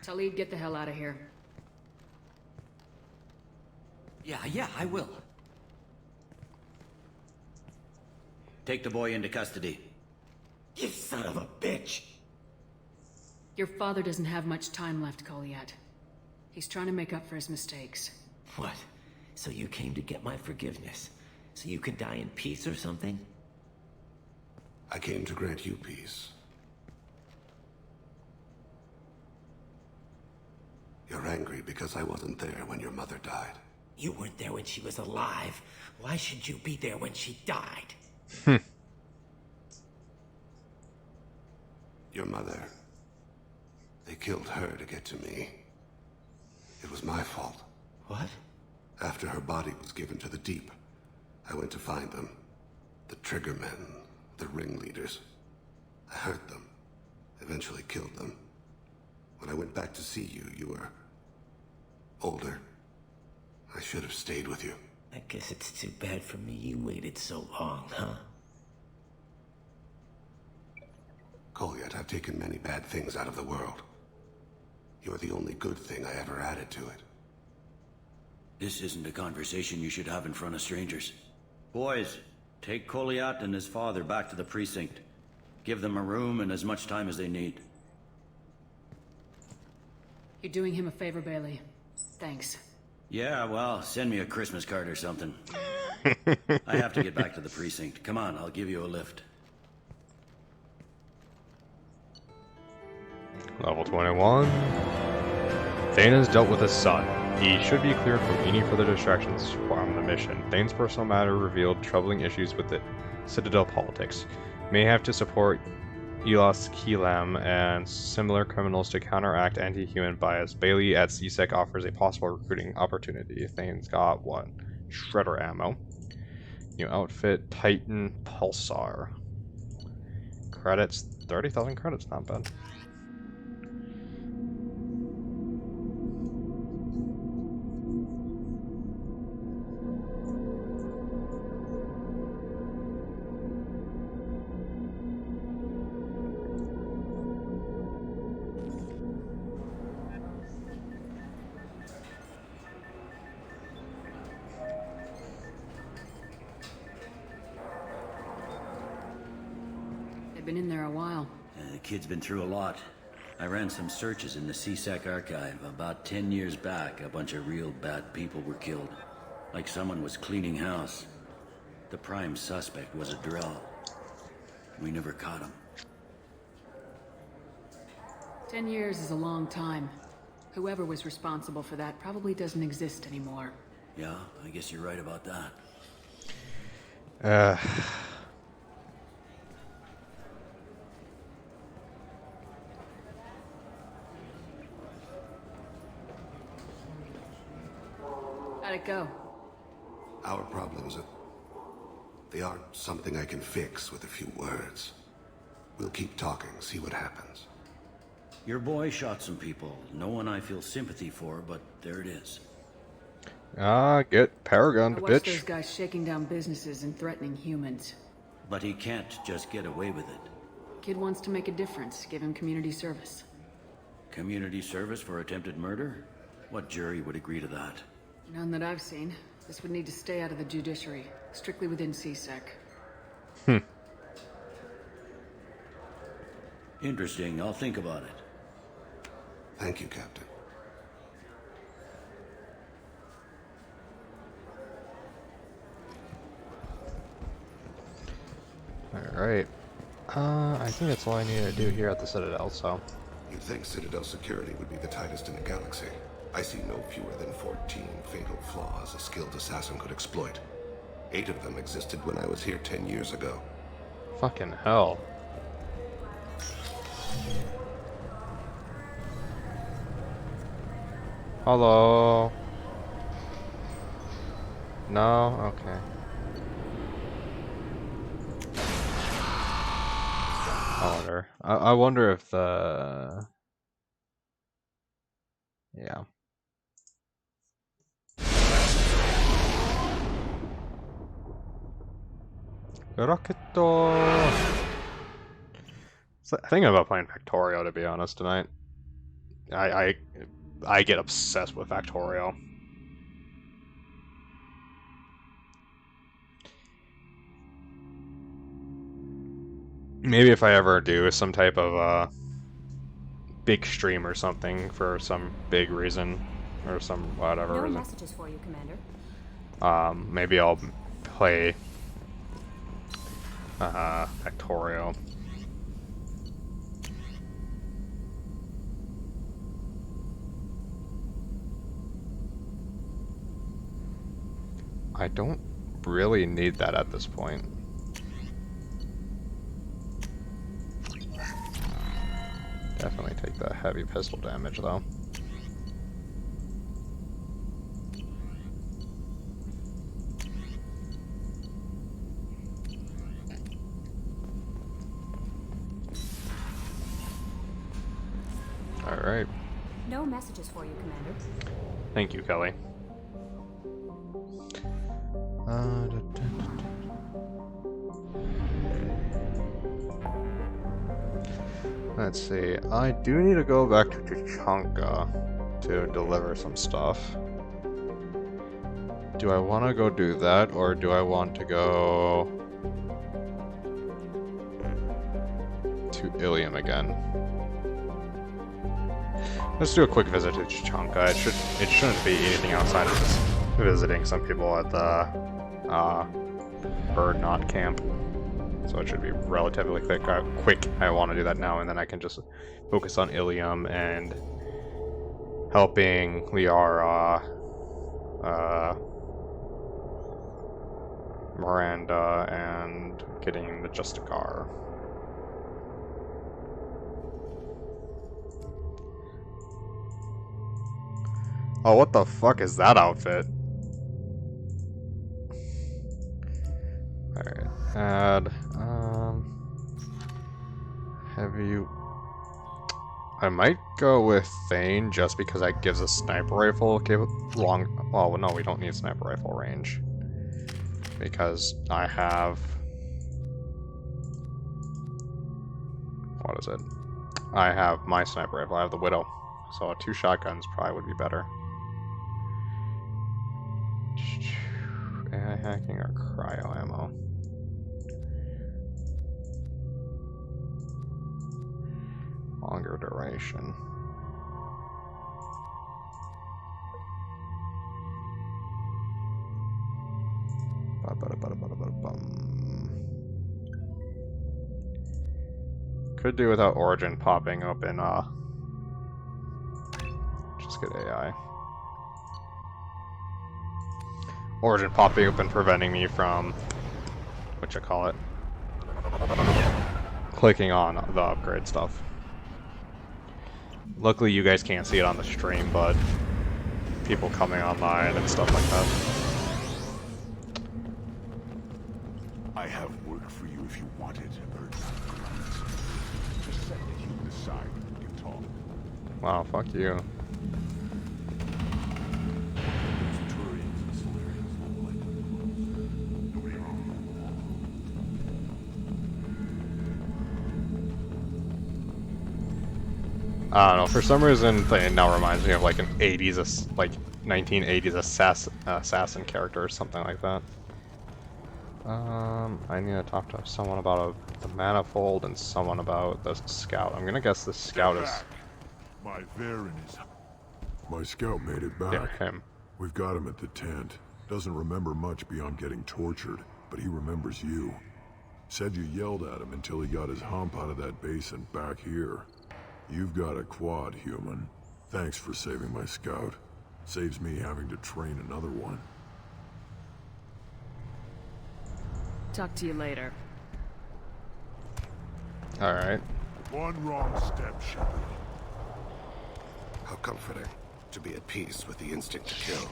Talid, get the hell out of here. Yeah, I will. Take the boy into custody. You son of a bitch! Your father doesn't have much time left, Koliat. He's trying to make up for his mistakes. What? So you came to get my forgiveness? So you could die in peace or something? I came to grant you peace. You're angry because I wasn't there when your mother died. You weren't there when she was alive. Why should you be there when she died? Your mother. They killed her to get to me. It was my fault. What? After her body was given to the Deep, I went to find them. The Triggermen, the ringleaders. I hurt them. Eventually killed them. When I went back to see you, you were older. I should have stayed with you. I guess it's too bad for me you waited so long, huh? Koliat, I've taken many bad things out of the world. You're the only good thing I ever added to it. This isn't a conversation you should have in front of strangers. Boys, take Koliat and his father back to the precinct. Give them a room and as much time as they need. You're doing him a favor, Bailey. Thanks. Yeah, well, send me a Christmas card or something. I have to get back to the precinct. Come on, I'll give you a lift. Level 21. Thane has dealt with his son. He should be cleared from any further distractions from the mission. Thane's personal matter revealed troubling issues with the Citadel politics. May have to support Elos Keelam and similar criminals to counteract anti-human bias. Bailey at CSEC offers a possible recruiting opportunity. Thane's got what? Shredder ammo. New outfit, Titan Pulsar. Credits, 30,000 credits, not bad. Been in there a while. The kid's been through a lot. I ran some searches in the CSEC archive. About 10 years back, a bunch of real bad people were killed. Like someone was cleaning house. The prime suspect was a Drell. We never caught him. 10 years is a long time. Whoever was responsible for that probably doesn't exist anymore. Yeah, I guess you're right about that. How'd it go? Our problems, they aren't something I can fix with a few words. We'll keep talking, see what happens. Your boy shot some people. No one I feel sympathy for, but there it is. Get Paragon, I watched bitch. those guys shaking down businesses and threatening humans. But he can't just get away with it. Kid wants to make a difference. Give him community service. Community service for attempted murder? What jury would agree to that? None that I've seen. This would need to stay out of the judiciary, strictly within CSEC. Interesting. I'll think about it. Thank you, Captain. Alright. I think that's all I need to do here at the Citadel, so... You'd think Citadel security would be the tightest in the galaxy. I see no fewer than 14 fatal flaws a skilled assassin could exploit. 8 of them existed when I was here 10 years ago. Fucking hell. Hello? No? Okay. I wonder if the... Yeah. Rocketo! So, I think I'm about playing Factorio, to be honest, tonight. I get obsessed with Factorio. Maybe if I ever do some type of big stream or something for some big reason or some whatever No reason. messages for you, Commander. Maybe I'll play Factorio. I don't really need that at this point. Definitely take the heavy pistol damage though. Alright. No messages for you, Commander. Thank you, Kelly. Let's see. I do need to go back to Tuchanka to deliver some stuff. Do I want to go do that, or do I want to go to Ilium again? Let's do a quick visit to Tuchanka. It shouldn't be anything outside of just visiting some people at the Bird Knot camp. So it should be relatively quick. I want to do that now, and then I can just focus on Ilium and helping Liara, Miranda, and getting the Justicar. Oh, what the fuck is that outfit? Alright, add, have you... I might go with Thane just because that gives a sniper rifle long... Well, no, we don't need sniper rifle range. Because I have... What is it? I have my sniper rifle, I have the Widow. So 2 shotguns probably would be better. AI hacking or cryo ammo? Longer duration. Could do without Origin popping up in just get AI. Origin popping up and preventing me from clicking on the upgrade stuff. Luckily you guys can't see it on the stream, but people coming online and stuff like that. I have work for you if you want it, Bird. Just set the human aside and we can talk. Wow, fuck you. I don't know, for some reason it now reminds me of like an 80s, like 1980s assassin character or something like that. I need to talk to someone about the manifold and someone about the scout. I'm gonna guess the scout is... My Varen is... My scout made it back. Yeah, him. We've got him at the tent. Doesn't remember much beyond getting tortured, but he remembers you. Said you yelled at him until he got his hump out of that basin back here. You've got a quad, human. Thanks for saving my scout. Saves me having to train another one. Talk to you later. Alright. One wrong step, Shepard. How comforting to be at peace with the instinct to kill.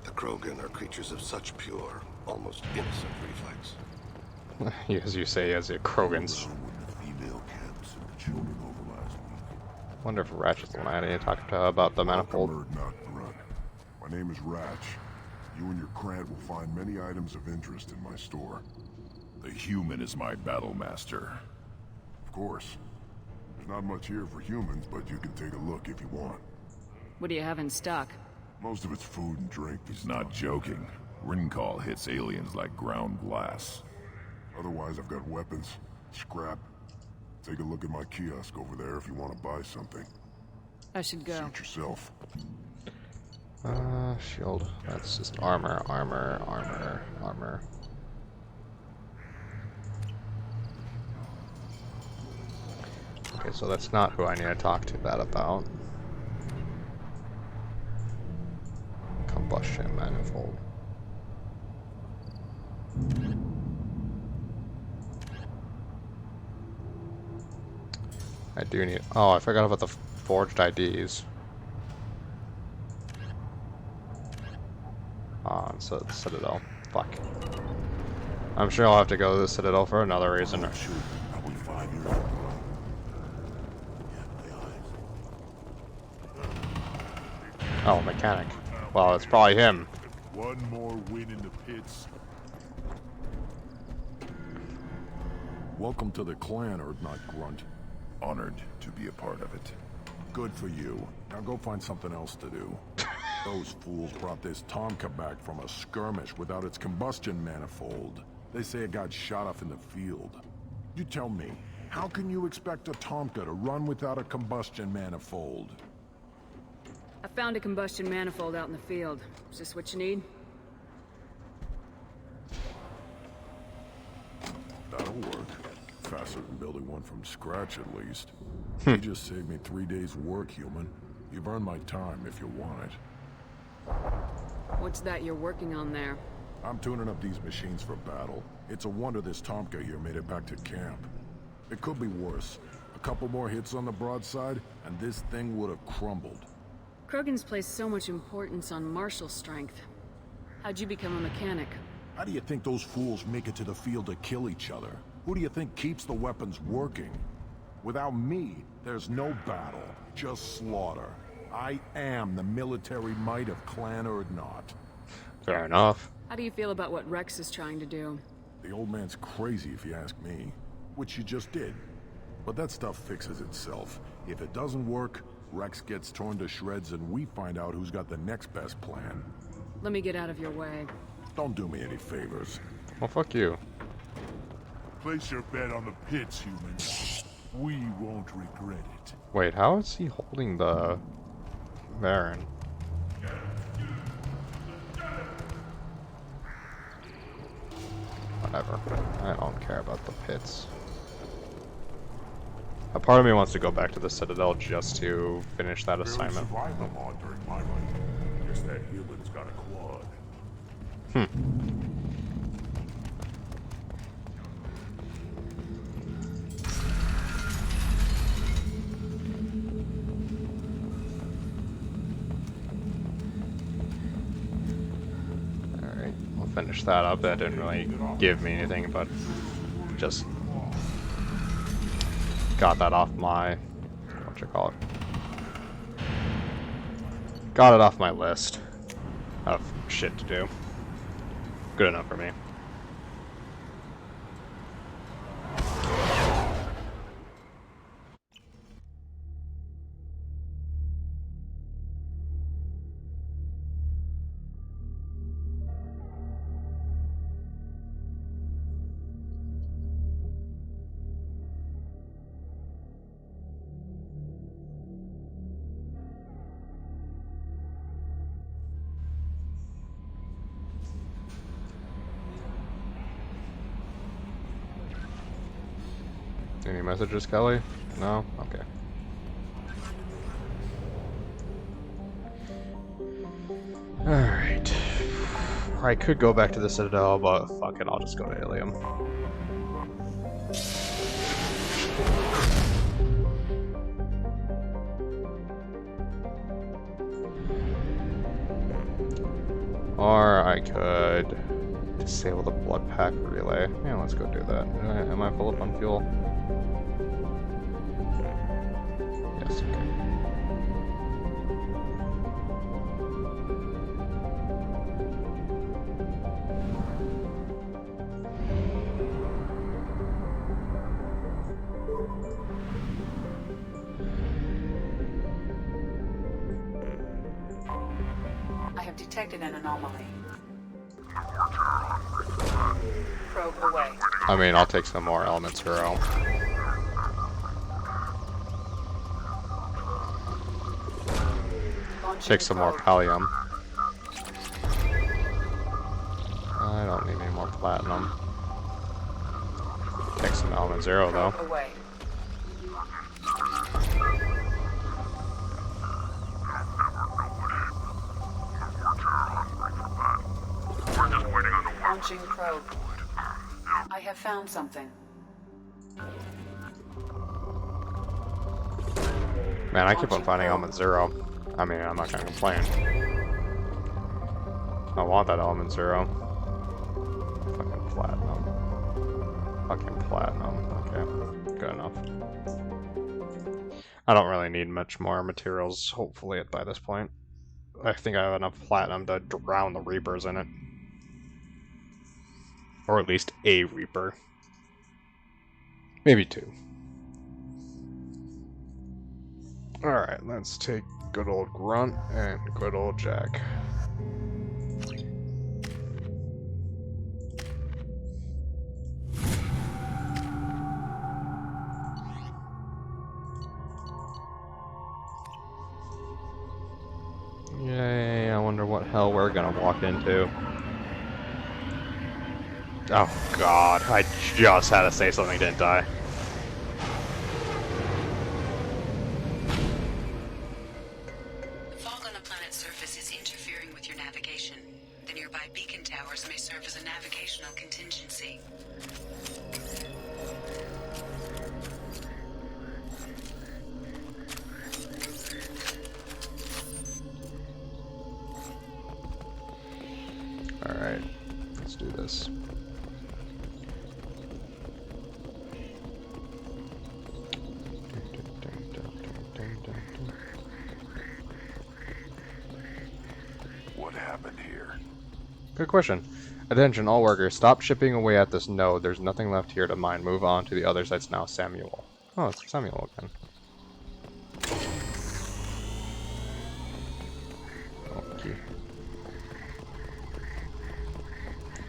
The Krogan are creatures of such pure, almost innocent reflex. As you say, as a Krogans. Wonder if Ratchet's the one I need to talk to about the manifold. My name is Ratch. You and your Krant will find many items of interest in my store. The human is my battle master. Of course. There's not much here for humans, but you can take a look if you want. What do you have in stock? Most of it's food and drink. He's not joking. Rinkhall hits aliens like ground glass. Otherwise, I've got weapons, scrap. Take a look at my kiosk over there if you want to buy something. I should go. Suit yourself. Shield. That's just armor. Okay, so that's not who I need to talk to that about. Combustion manifold. I do need... Oh, I forgot about the forged IDs. So the Citadel. Fuck. I'm sure I'll have to go to the Citadel for another reason. Probably 5 years ago. Oh, mechanic. Well, it's probably him. One more win in the pits. Welcome to the clan, Urdnot Grunt. Honored to be a part of it. Good for you. Now go find something else to do. Those fools brought this Tomka back from a skirmish without its combustion manifold. They say it got shot off in the field. You tell me, how can you expect a Tomka to run without a combustion manifold? I found a combustion manifold out in the field. Is this what you need? That'll work. Faster than building one from scratch, at least. You just saved me 3 days' work, human. You've earned my time if you want it. What's that you're working on there? I'm tuning up these machines for battle. It's a wonder this Tomka here made it back to camp. It could be worse. A couple more hits on the broadside, and this thing would have crumbled. Krogan's placed so much importance on martial strength. How'd you become a mechanic? How do you think those fools make it to the field to kill each other? Who do you think keeps the weapons working? Without me, there's no battle, just slaughter. I am the military might of Clan Urdnot. Fair enough. How do you feel about what Rex is trying to do? The old man's crazy if you ask me. Which you just did. But that stuff fixes itself. If it doesn't work, Rex gets torn to shreds and we find out who's got the next best plan. Let me get out of your way. Don't do me any favors. Well, fuck you. Place your bet on the pits, human. We won't regret it. Wait, how is he holding the Baron? Whatever. I don't care about the pits. A part of me wants to go back to the Citadel just to finish that assignment. Survived them all during my life. Guess that human's got a quad. Alright, we'll finish that up. That didn't really give me anything, but just got that off my, got it off my list of shit to do. Good enough for me. Any messages, Kelly? No? Okay. Alright. I could go back to the Citadel, but fuck it, I'll just go to Ilium. Or I could disable the blood pack relay. Yeah, let's go do that. Am I full up on fuel? Yes, okay. I have detected an anomaly. Probe away. I mean, I'll take some more elements hero. Take some more pallium. I don't need any more platinum. Take some element 0 though. Away. Launching probe. I have found something. Man, I keep on finding element 0. I mean, I'm not gonna complain. I want that element 0. Fucking platinum. Fucking platinum. Okay, good enough. I don't really need much more materials, hopefully, by this point. I think I have enough platinum to drown the Reapers in it. Or at least a Reaper. Maybe 2. Alright, let's take good old Grunt and good old Jack. Yay, I wonder what hell we're gonna walk into. Oh god, I just had to say something, didn't I? The fog on the planet's surface is interfering with your navigation. The nearby beacon towers may serve as a navigational contingency. Alright, let's do this. What happened here? Good question. Attention, all workers. Stop chipping away at this node. There's nothing left here to mine. Move on to the other sites now, Samuel. Oh, it's Samuel again. Okay.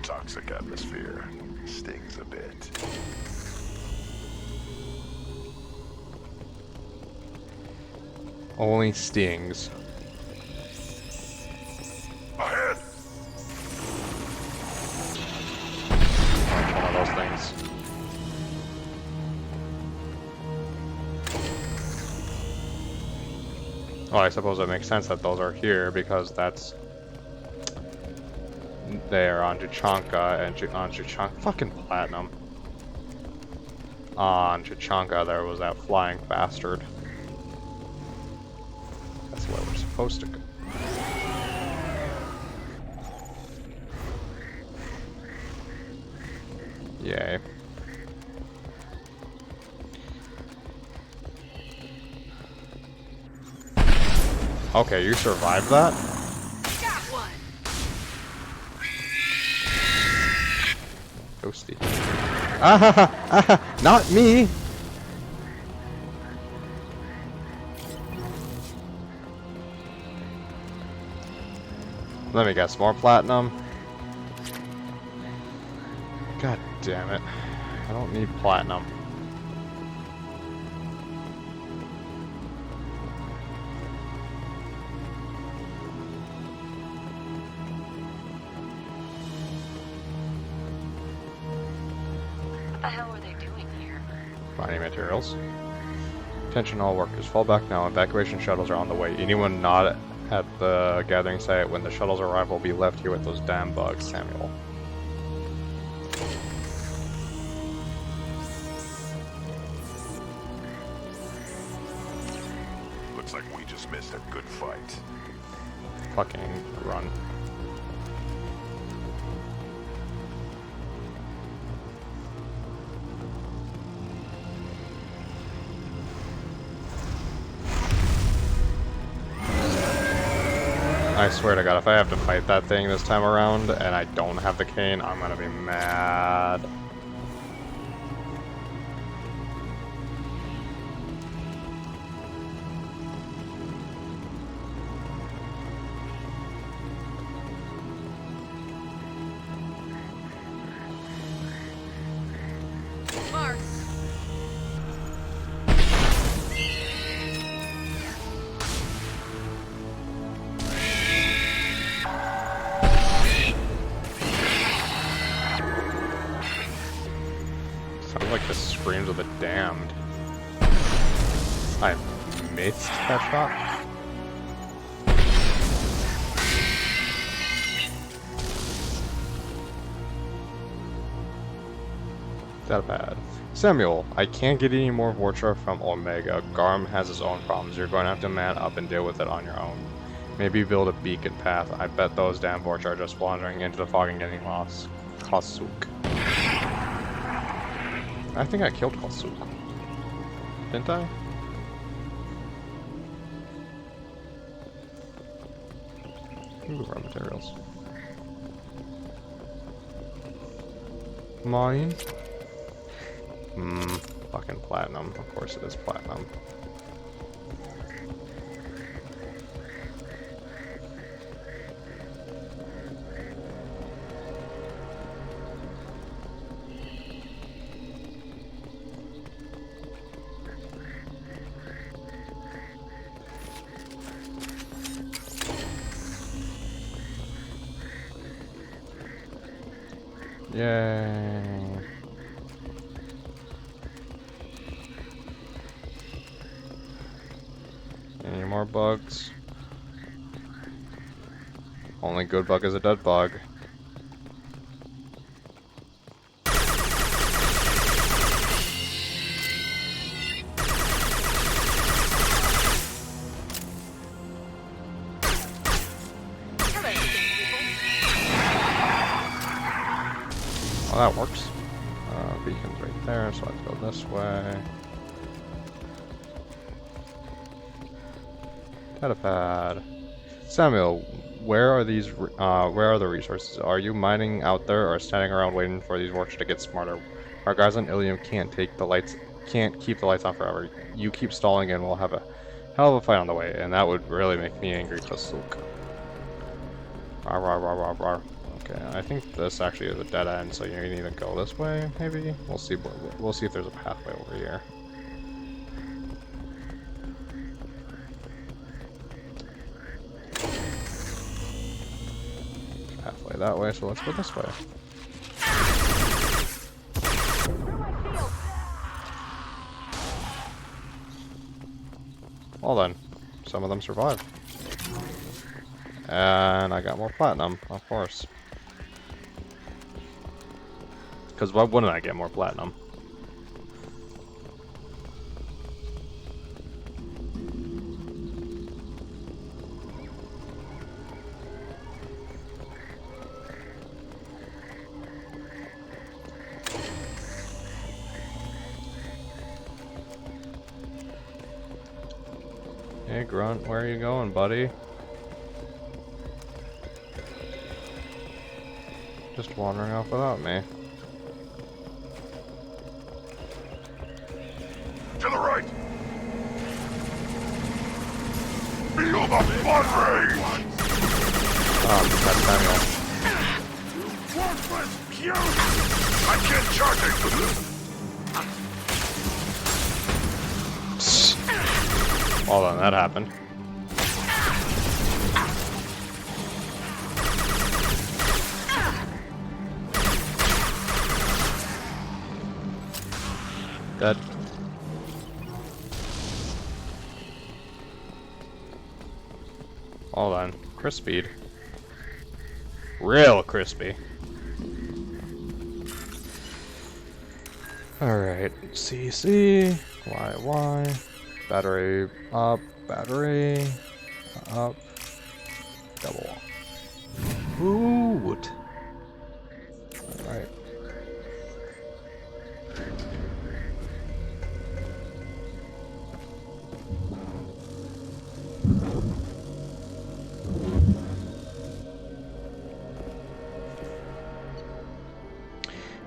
Toxic atmosphere. Stings a bit. Only stings. Ahead! One of those things. Well, I suppose it makes sense that those are here because that's... They are on Tuchanka and on Tuchanka. Fucking platinum. On Tuchanka, there was that flying bastard. That's where we're supposed to go. Yay. Okay, you survived that? Got one. Ghosty. Ah, not me! Let me guess, more platinum? God damn it. I don't need platinum. What the hell were they doing here? Finding materials. Attention all workers, fall back now. Evacuation shuttles are on the way. Anyone not at the gathering site when the shuttles arrive will be left here with those damn bugs, Samuel. Looks like we just missed a good fight. Fucking run. I swear to God, if I have to fight that thing this time around and I don't have the cane, I'm gonna be mad. Mark. damned. I missed that shot. That bad. Samuel, I can't get any more Vorcha from Omega. Garm has his own problems. You're going to have to man up and deal with it on your own. Maybe build a beacon path. I bet those damn Vorcha are just wandering into the fog and getting lost. Kasuk. I think I killed Kasuk. Didn't I? Ooh, raw materials. Mine. Fucking platinum. Of course it is platinum. Yay. Any more bugs? Only good bug is a dead bug. Well, that works. Beacon's right there, so let's go this way. Datapad. Samuel, where are the resources? Are you mining out there or standing around waiting for these workers to get smarter? Our guys on Ilium can't keep the lights on forever. You keep stalling and we'll have a hell of a fight on the way, and that would really make me angry, Kasuk. Rawr, rawr, rawr, rawr, rawr. Okay, I think this actually is a dead end, so you need to go this way, maybe? We'll see if there's a pathway over here. Pathway that way, so let's go this way. Well then, some of them survived. And I got more platinum, of course. Because why wouldn't I get more platinum? Hey Grunt, where are you going, buddy? Just wandering off without me. To the right! Feel the blood rage! That's Samuel. You worthless puke! I can't charge it! Hold on, that happened. Dead. Hold on. Crispy. Real crispy. Alright. CC. Y. Battery up. Battery up. Double. Ooh. Alright.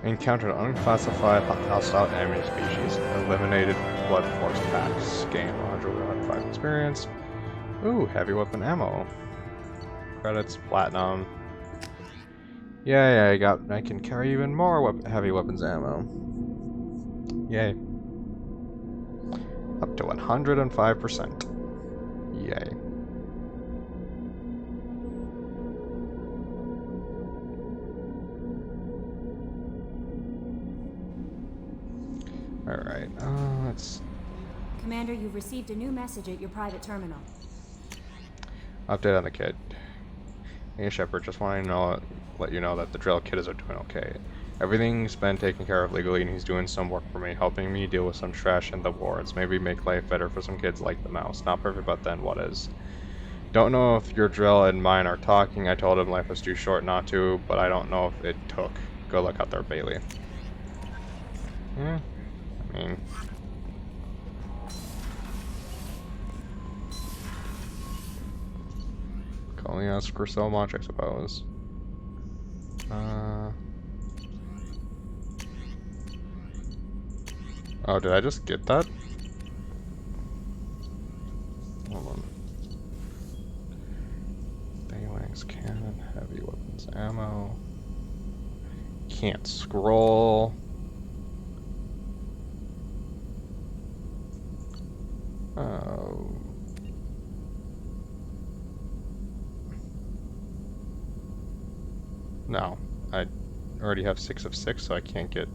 Encountered unclassified hostile enemy species. Eliminated blood force packs. Gained 105 experience. Ooh, heavy weapon ammo. Credits, platinum. Yay, I can carry even more heavy weapons ammo. Yay. Up to 105%. Yay. Alright, let's... Commander, you've received a new message at your private terminal. Update on the kid. Hey Shepard, just want to let you know that the drill kiddos are doing okay. Everything's been taken care of legally and he's doing some work for me, helping me deal with some trash in the wards. Maybe make life better for some kids like the mouse. Not perfect, but then what is? Don't know if your drill and mine are talking. I told him life was too short not to, but I don't know if it took. Good luck out there, Bailey. Yeah, I mean... can only ask for so much, I suppose. Oh, did I just get that? Hold on. Phalanx cannon, heavy weapons ammo. Can't scroll. Oh. No, I already have 6 of 6, so I can't get...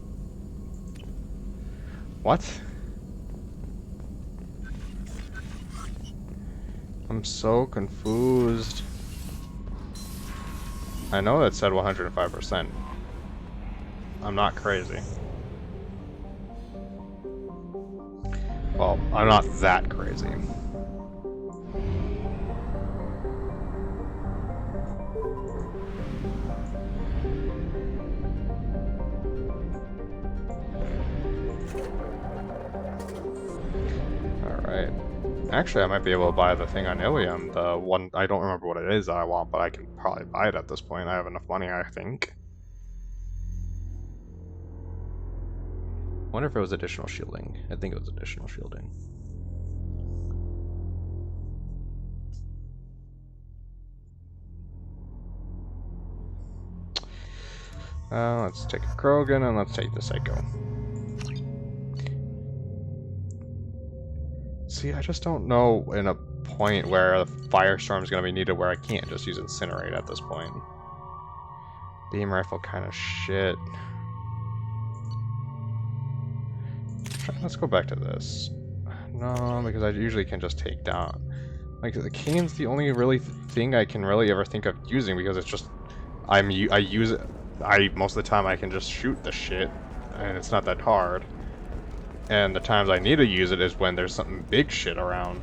What? I'm so confused. I know that said 105%. I'm not crazy. Well, I'm not that crazy. Alright. Actually, I might be able to buy the thing on Ilium. The one, I don't remember what it is that I want, but I can probably buy it at this point. I have enough money, I think. Wonder if it was additional shielding. I think it was additional shielding. Let's take a Krogan and let's take the Psycho. See, I just don't know in a point where a Firestorm is going to be needed where I can't just use Incinerate at this point. Beam Rifle kind of shit. Let's go back to this. No, because I usually can just take down. Like, the Cane's the only really thing I can really ever think of using because it's just... I use it... most of the time I can just shoot the shit, and it's not that hard. And the times I need to use it is when there's something big shit around.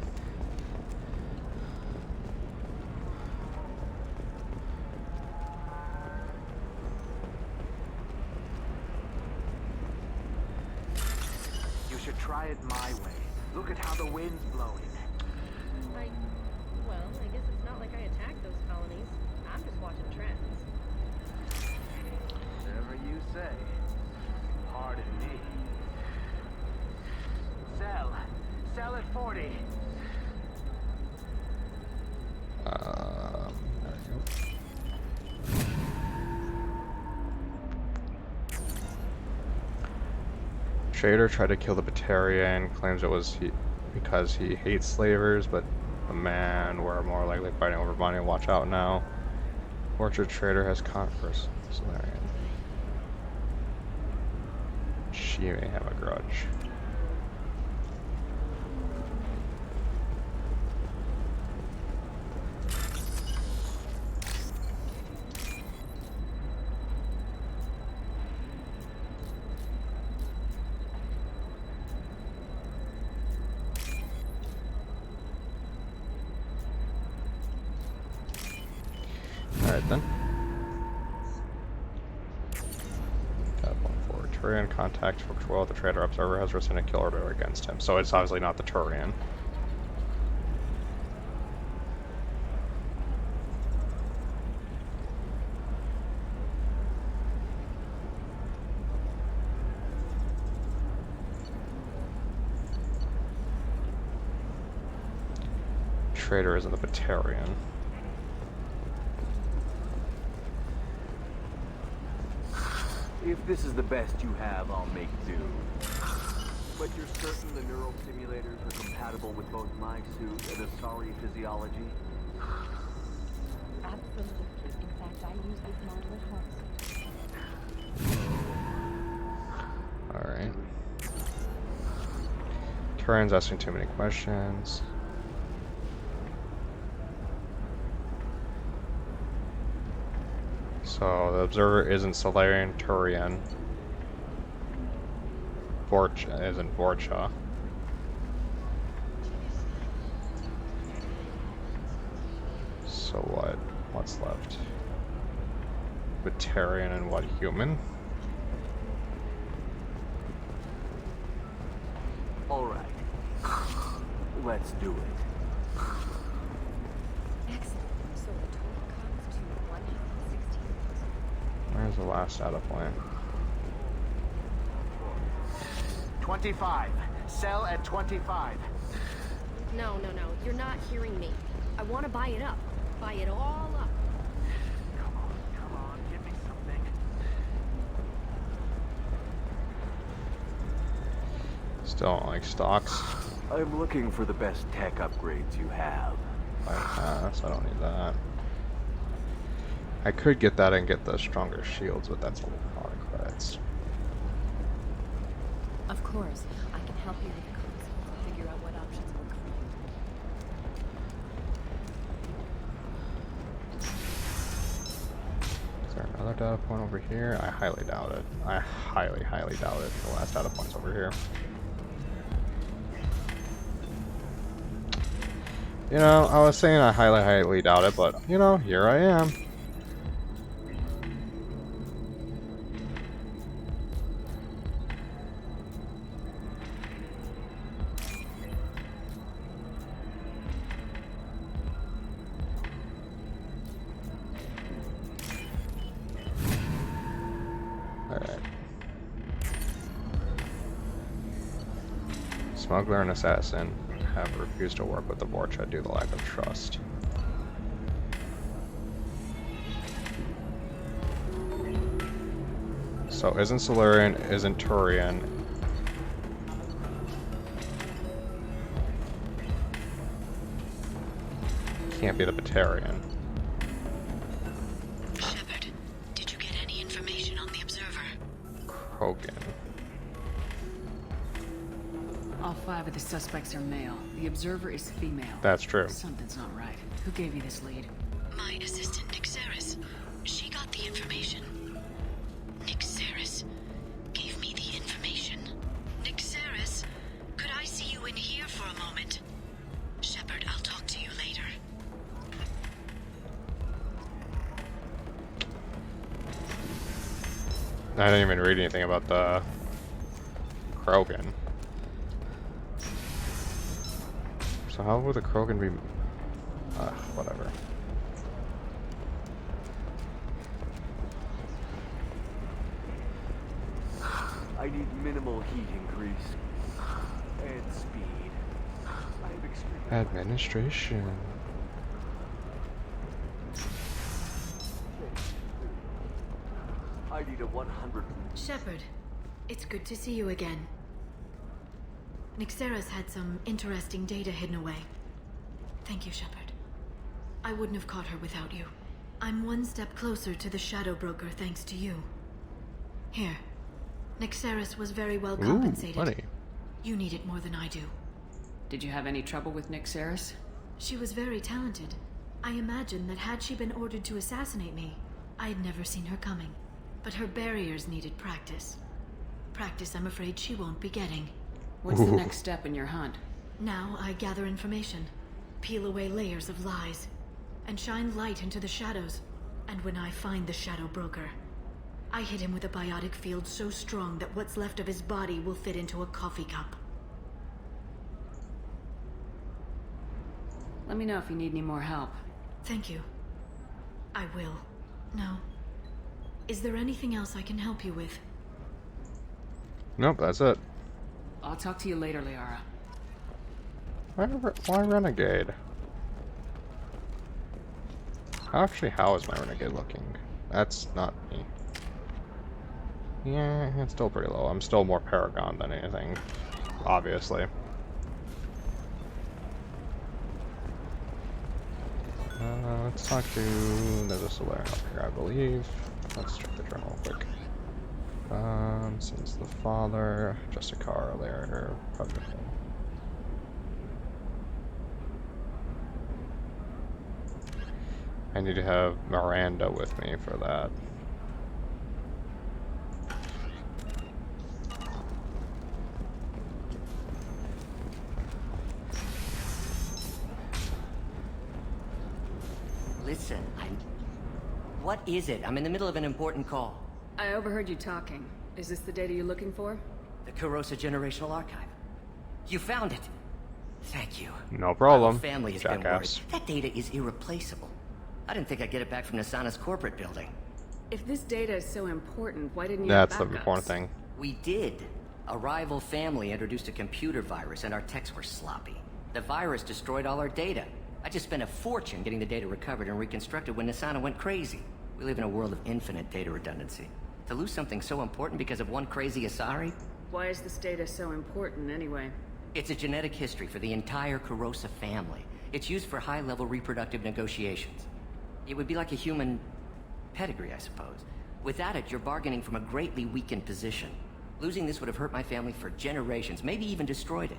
You should try it my way. Look at how the wind's blowing. Well, I guess it's not like I attacked those colonies. I'm just watching trends. Whatever you say. Pardon me. Sell. Sell at 40. There we go. Trader tried to kill the Batarian, claims it was because he hates slavers, but the man were more likely fighting over money. Watch out now. Orchard Trader has conquest Solarian. She may have a grudge. Alright then. Tab 1 for Turian contact for Twill. The Trader Observer has risen a kill order against him, so it's obviously not the Turian. Trader isn't the Batarian. If this is the best you have, I'll make do. But you're certain the neural simulators are compatible with both my suit and Asari physiology? Absolutely. In fact, I use this model at home. Alright. Turian's asking too many questions. So the observer isn't Salarian Turian. Vorcha isn't Vorcha. So what? What's left? Batarian and what? Human? All right. Let's do it. Excellent. So the total comes to 116. Where's the last data point? 25. Sell at 25. No. You're not hearing me. I want to buy it up. Buy it all up. Come on, give me something. Still don't like stocks. I'm looking for the best tech upgrades you have. Bypass, I don't need that. I could get that and get the stronger shields, but that's a lot of credits. Of course, I can help you with the console to figure out what options work for you. Is there another data point over here? I highly doubt it. I highly doubt it. The last data point's over here. You know, I was saying I highly doubt it, but, you know, here I am. Alright. Smuggler and assassin have refused to work with the Vorcha due to lack of trust. So isn't Salarian, isn't Turian. Can't be the Batarian. Shepard, did you get any information on the observer? Krogan. All 5 of the suspects are male. The observer is female. That's true. Something's not right. Who gave you this lead? My assistant, Nixeris. She got the information. Nixeris gave me the information. Nixeris, could I see you in here for a moment? Shepard, I'll talk to you later. I didn't even read anything about the Krogan. So how would the Krogan be? Whatever. I need minimal heat increase. And speed. I have extreme Administration. I need a 100. Shepard, it's good to see you again. Nixeris had some interesting data hidden away. Thank you, Shepard. I wouldn't have caught her without you. I'm one step closer to the Shadow Broker thanks to you. Here. Nixeris was very well compensated. Ooh, money. You need it more than I do. Did you have any trouble with Nixeris? She was very talented. I imagine that had she been ordered to assassinate me, I'd never seen her coming. But her barriers needed practice. Practice I'm afraid she won't be getting. What's the next step in your hunt? Now I gather information, peel away layers of lies, and shine light into the shadows. And when I find the Shadow Broker, I hit him with a biotic field so strong that what's left of his body will fit into a coffee cup. Let me know if you need any more help. Thank you. I will. No. Is there anything else I can help you with? Nope, that's it. I'll talk to you later, Liara. Why Renegade? Actually, how is my Renegade looking? That's not me. Yeah, it's still pretty low. I'm still more Paragon than anything, obviously. Let's talk to... There's a Solarian up here, I believe. Let's check the journal real quick. Since the father, Jessica, Laird, protocol. I need to have Miranda with me for that. Listen, What is it? I'm in the middle of an important call. I overheard you talking. Is this the data you're looking for? The Kurosa Generational Archive. You found it. Thank you. No problem. My family has been worried. Jackass. That data is irreplaceable. I didn't think I'd get it back from Nasana's corporate building. If this data is so important, why didn't you That's have the backups? important thing. We did. A rival family introduced a computer virus and our techs were sloppy. The virus destroyed all our data. I just spent a fortune getting the data recovered and reconstructed when Nasana went crazy. We live in a world of infinite data redundancy. To lose something so important because of one crazy Asari? Why is this data so important anyway? It's a genetic history for the entire Kurosa family. It's used for high-level reproductive negotiations. It would be like a human pedigree, I suppose. Without it, you're bargaining from a greatly weakened position. Losing this would have hurt my family for generations, maybe even destroyed it.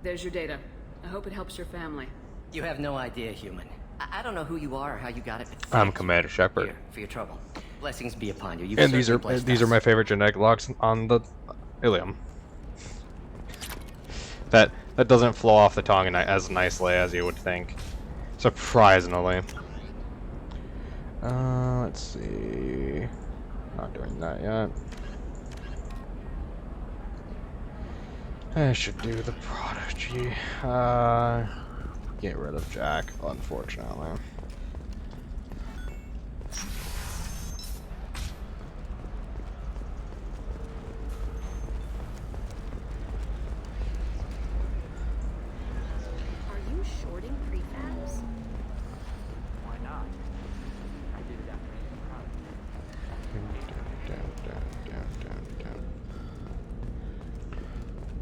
There's your data. I hope it helps your family. You have no idea, human. I don't know who you are or how you got it, but I'm Commander Shepard. here, for your trouble. Blessings be upon you. You've And these certainly are blessed us. my favorite genetic logs on the Ilium. That doesn't flow off the tongue as nicely as you would think. Surprisingly. Let's see. Not doing that yet. I should do the Prodigy. Get rid of Jack, unfortunately. Are you shorting prefabs? Why not? I did it after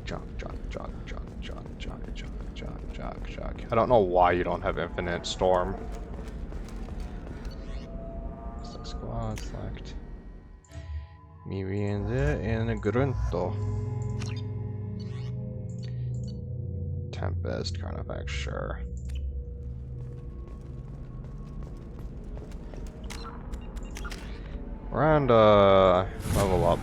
Jock. I don't know why you don't have infinite storm. Select squad, select. Mi viene en grunto. Tempest, Carnifex, sure. Miranda, level up.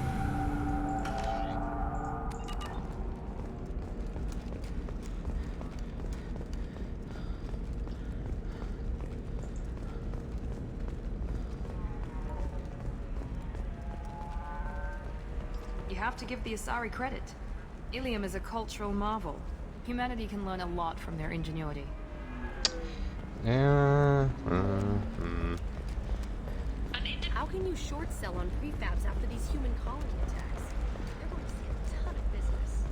You have to give the Asari credit. Ilium is a cultural marvel. Humanity can learn a lot from their ingenuity. Yeah. How can you short sell on prefabs after these human colony attacks? They're going to see a ton of business.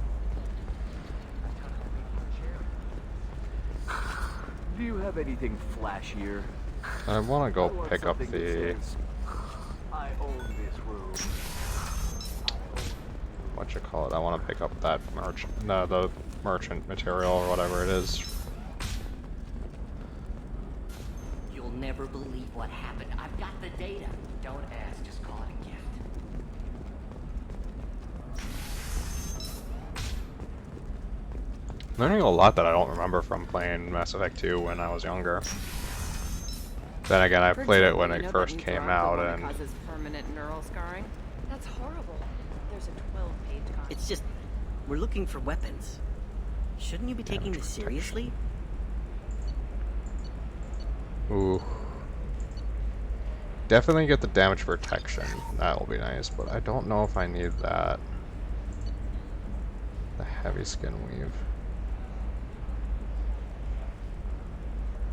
Do you have anything flashier? I want to go want pick up something that the says, I own this room. what you call it. I want to pick up that the merchant material or whatever it is. You'll never believe what happened. I've got the data. Don't ask, just call it a gift. Learning a lot that I don't remember from playing Mass Effect 2 when I was younger. Then again, I played it when it first came out, and causes permanent neural scarring. That's horrible. There's a 12-page copy. It's just, we're looking for weapons. Shouldn't you be taking this seriously? ooh, definitely get the damage protection. That will be nice, but I don't know if I need that. The heavy skin weave.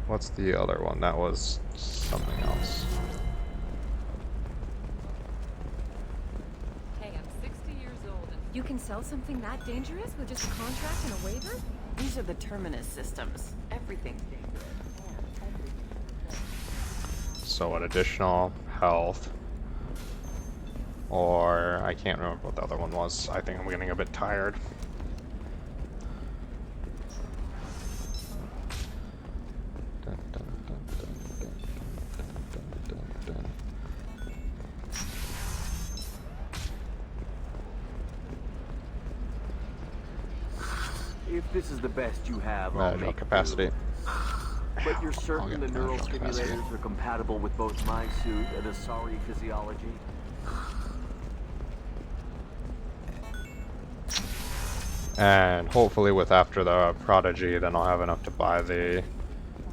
What's the other one? That was something else. Hey, I'm 60 years old and you can sell something that dangerous with just a contract and a waiver? These are the Terminus systems. Everything's dangerous. So an additional health. Or I can't remember what the other one was. I think I'm getting a bit tired. If this is the best you have, I'll Magical make capacity. do. But you're certain the neural stimulators are compatible with both my suit and Asari physiology? And hopefully with after the Prodigy, then I'll have enough to buy the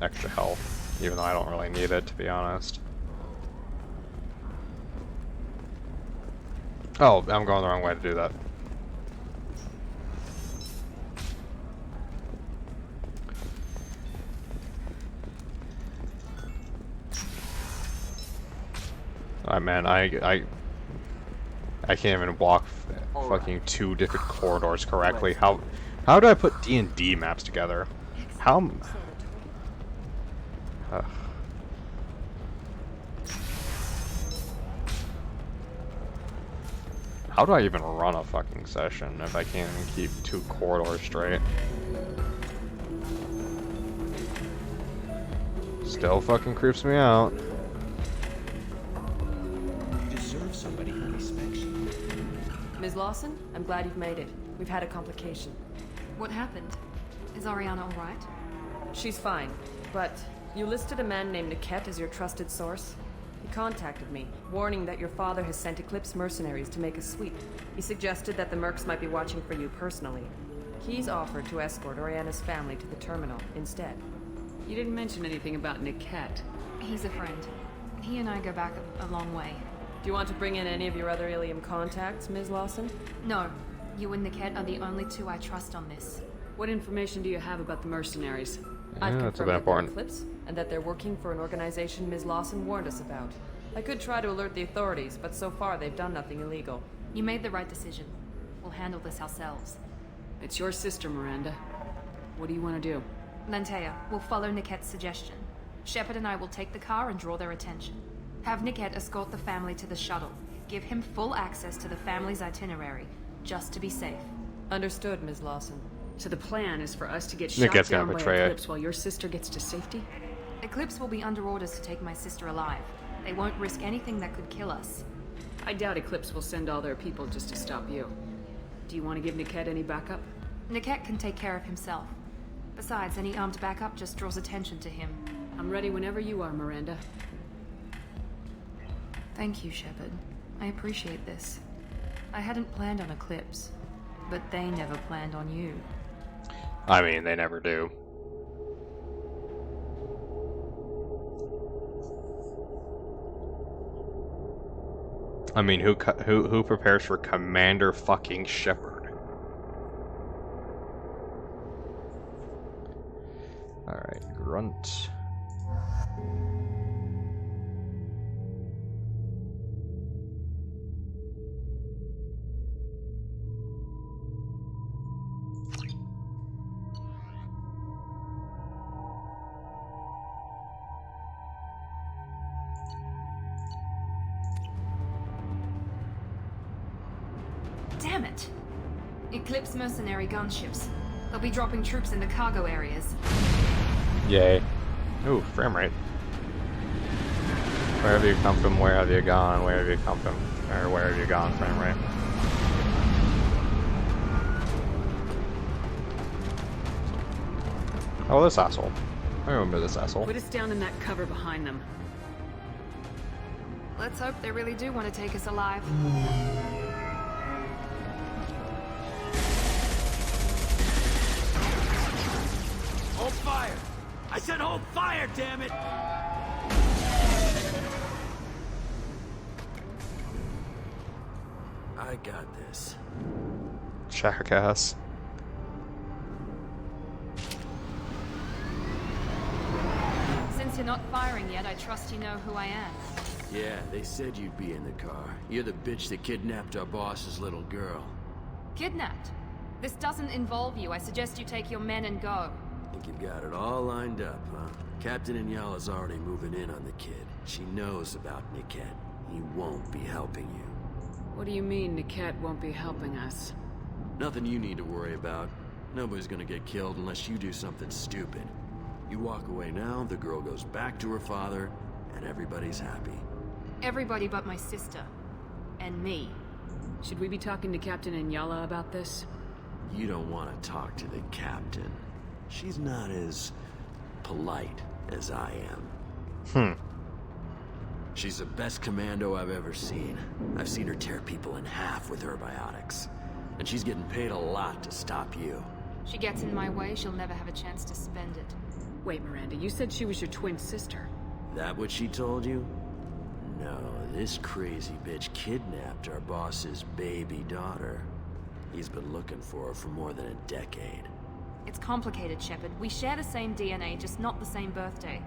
extra health, even though I don't really need it, to be honest. Oh, I'm going the wrong way to do that. Alright, man, I can't even walk fucking 2 different corridors correctly. How do I put D&D maps together? How? How do I even run a fucking session if I can't even keep 2 corridors straight? Still fucking creeps me out. You deserve somebody who respects you. Ms. Lawson, I'm glad you've made it. We've had a complication. What happened? Is Ariana alright? She's fine, but you listed a man named Niket as your trusted source. He contacted me, warning that your father has sent Eclipse mercenaries to make a sweep. He suggested that the Mercs might be watching for you personally. He's offered to escort Oriana's family to the terminal instead. You didn't mention anything about Niket. He's a friend. He and I go back a long way. Do you want to bring in any of your other Ilium contacts, Ms. Lawson? No. You and Niket are the only 2 I trust on this. What information do you have about the mercenaries? I've Yeah, that's a confirmed bit that they're important. Eclipse, and that they're working for an organization Ms. Lawson warned us about. I could try to alert the authorities, but so far they've done nothing illegal. You made the right decision. We'll handle this ourselves. It's your sister, Miranda. What do you want to do? Lantea, we'll follow Niket's suggestion. Shepard and I will take the car and draw their attention. Have Niket escort the family to the shuttle. Give him full access to the family's itinerary, just to be safe. Understood, Ms. Lawson. So the plan is for us to get Niket's shot gonna down by betray it. Eclipse while your sister gets to safety? Eclipse will be under orders to take my sister alive. They won't risk anything that could kill us. I doubt Eclipse will send all their people just to stop you. Do you want to give Niket any backup? Niket can take care of himself. Besides, any armed backup just draws attention to him. I'm ready whenever you are, Miranda. Thank you, Shepard. I appreciate this. I hadn't planned on Eclipse, but they never planned on you. I mean, they never do. I mean, who prepares for Commander fucking Shepard? Alright, Grunt. Damn it! Eclipse mercenary gunships. They'll be dropping troops in the cargo areas. Yay. Ooh, frame rate. Where have you come from? Where have you gone? Where have you come from? Or where have you gone? Frame rate. Oh, this asshole. I remember this asshole. Put us down in that cover behind them. Let's hope they really do want to take us alive. Hold fire! I said hold fire, damn it! I got this. Jackass. Since you're not firing yet, I trust you know who I am. Yeah, they said you'd be in the car. You're the bitch that kidnapped our boss's little girl. Kidnapped? This doesn't involve you. I suggest you take your men and go. Think you've got it all lined up, huh? Captain Inyala's already moving in on the kid. She knows about Niket. He won't be helping you. What do you mean Niket won't be helping us? Nothing you need to worry about. Nobody's gonna get killed unless you do something stupid. You walk away now, the girl goes back to her father, and everybody's happy. Everybody but my sister. And me. Should we be talking to Captain Inyala about this? You don't want to talk to the captain. She's not as polite as I am. Hmm. She's the best commando I've ever seen. I've seen her tear people in half with her biotics. And she's getting paid a lot to stop you. She gets in my way, she'll never have a chance to spend it. Wait, Miranda, you said she was your twin sister. That what she told you? No, this crazy bitch kidnapped our boss's baby daughter. He's been looking for her for more than a decade. It's complicated, Shepard. We share the same DNA, just not the same birthday.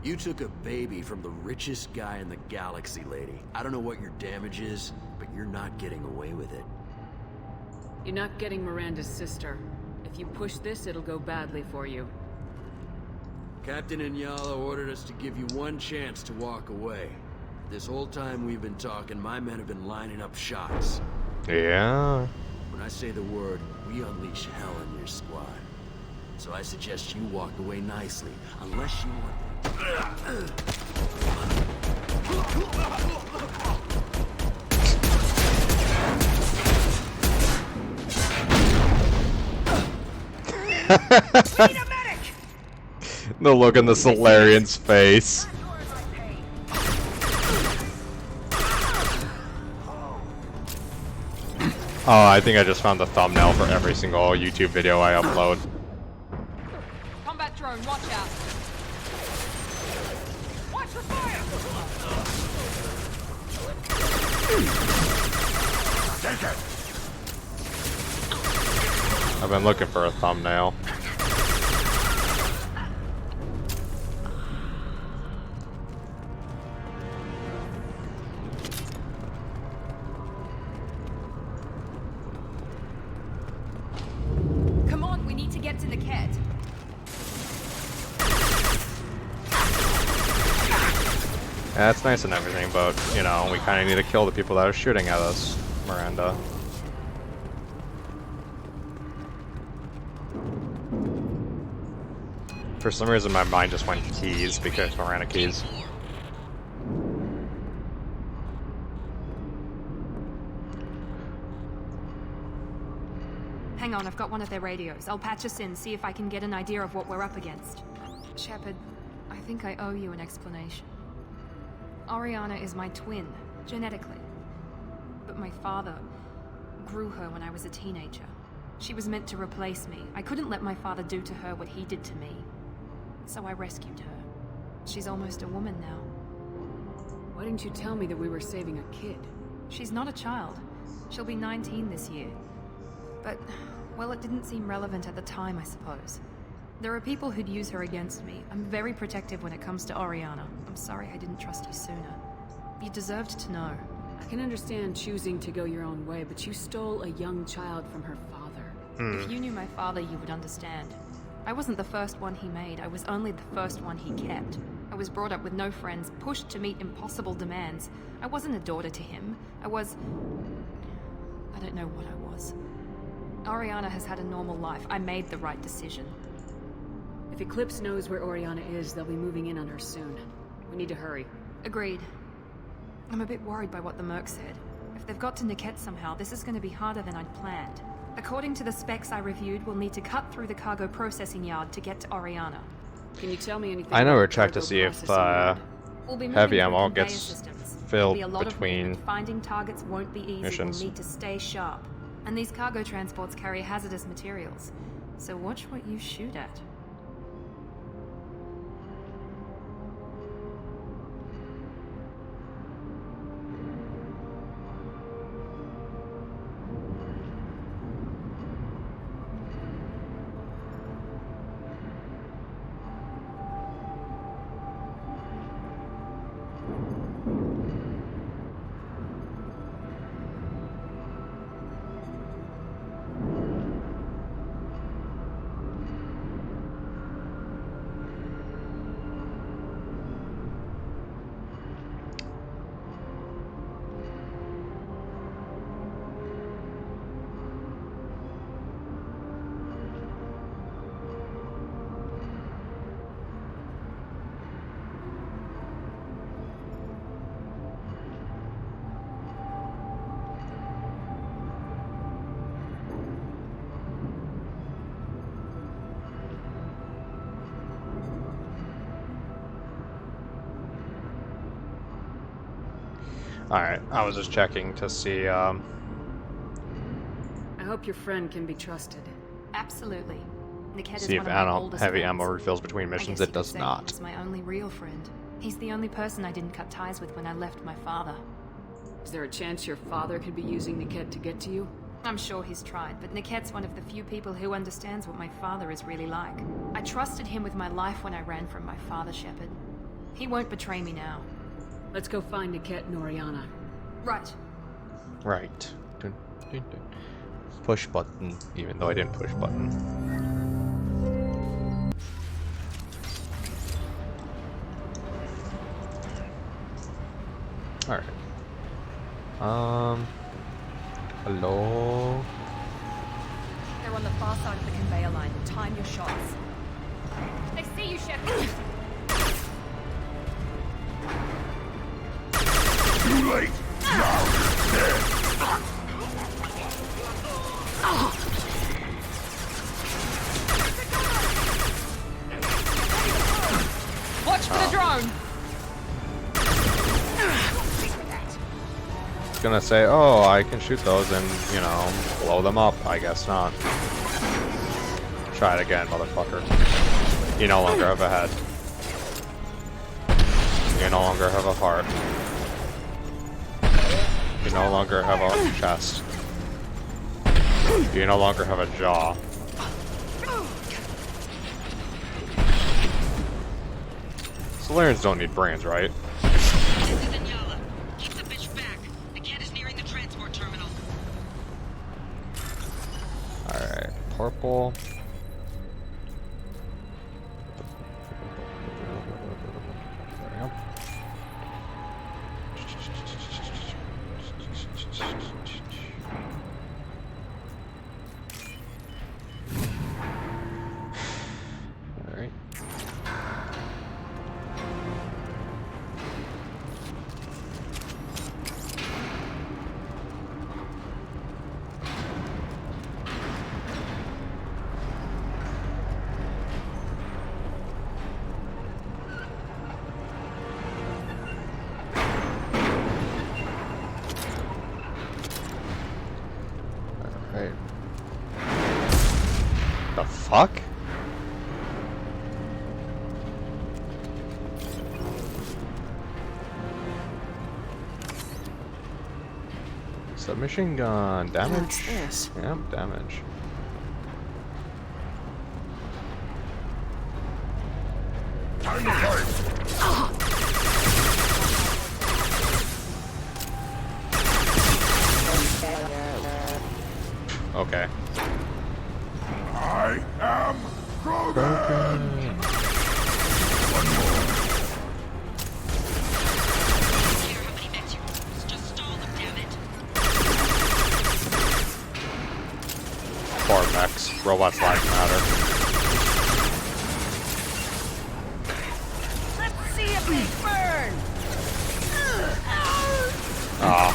You took a baby from the richest guy in the galaxy, lady. I don't know what your damage is, but you're not getting away with it. You're not getting Miranda's sister. If you push this, it'll go badly for you. Captain Inyala ordered us to give you one chance to walk away. This whole time we've been talking, my men have been lining up shots. Yeah. When I say the word, we unleash hell on your squad. So I suggest you walk away nicely, unless you want... The look on the Solarian's face. Oh, I think I just found the thumbnail for every single YouTube video I upload. Combat drone, watch out! Watch for fire! Take it! I've been looking for a thumbnail. Come on, we need to get to the Ket. Yeah, it's nice and everything, but, you know, we kind of need to kill the people that are shooting at us, Miranda. For some reason, my mind just went keys because Miranda keys. Hang on, I've got one of their radios. I'll patch us in, see if I can get an idea of what we're up against. Shepard, I think I owe you an explanation. Oriana is my twin, genetically. But my father grew her when I was a teenager. She was meant to replace me. I couldn't let my father do to her what he did to me. So I rescued her. She's almost a woman now. Why didn't you tell me that we were saving a kid? She's not a child. She'll be 19 this year. But, well, it didn't seem relevant at the time, I suppose. There are people who'd use her against me. I'm very protective when it comes to Oriana. I'm sorry I didn't trust you sooner. You deserved to know. I can understand choosing to go your own way, but you stole a young child from her father. If you knew my father, you would understand. I wasn't the first one he made. I was only the first one he kept. I was brought up with no friends, pushed to meet impossible demands. I wasn't a daughter to him. I don't know what I was. Oriana has had a normal life. I made the right decision. If Eclipse knows where Oriana is, they'll be moving in on her soon. We need to hurry. Agreed. I'm a bit worried by what the Merc said. If they've got to Niket somehow, this is going to be harder than I'd planned. According to the specs I reviewed, we'll need to cut through the cargo processing yard to get to Oriana. Can you tell me anything? I never about the checked to cargo see if processing We'll be heavy moving ammo through conveyor gets systems. filled There'll be a lot of between movement. Finding targets won't be easy. missions. We'll need to stay sharp. And these cargo transports carry hazardous materials. So watch what you shoot at. Alright, I was just checking to see, I hope your friend can be trusted. Absolutely. Niket see is if one of my oldest heavy friends. ammo refills between I missions. guess It you could does say not. He's my only real friend. He's the only person I didn't cut ties with when I left my father. Is there a chance your father could be using Niket to get to you? I'm sure he's tried, but Niket's one of the few people who understands what my father is really like. I trusted him with my life when I ran from my father, Shepard. He won't betray me now. Let's go find Niket and Oriana. Right. Right. Dun, dun, dun. Push button, even though I didn't push button. Alright. Hello? They're on the far side of the conveyor line. Time your shots. They see you, Shepard. Too late! Now you're dead! Watch for the drone! I was gonna say, oh, I can shoot those and, you know, blow them up. I guess not. Try it again, motherfucker. You no longer have a head. You no longer have a heart. You no longer have a chest. You no longer have a jaw. Solarians don't need brains, right? This is Inyala. Keep the bitch back. The cat is nearing the transport terminal. Alright, purple. There we go. Alright. Alright. The fuck? Submachine gun damage. What's this? Yep, damage. Time to fight! Okay. I am Krogan! One more. Care how many mechs you use. Just stall them, damn it. Bar mechs. Robots like matter. Let's see if they burn. Ah.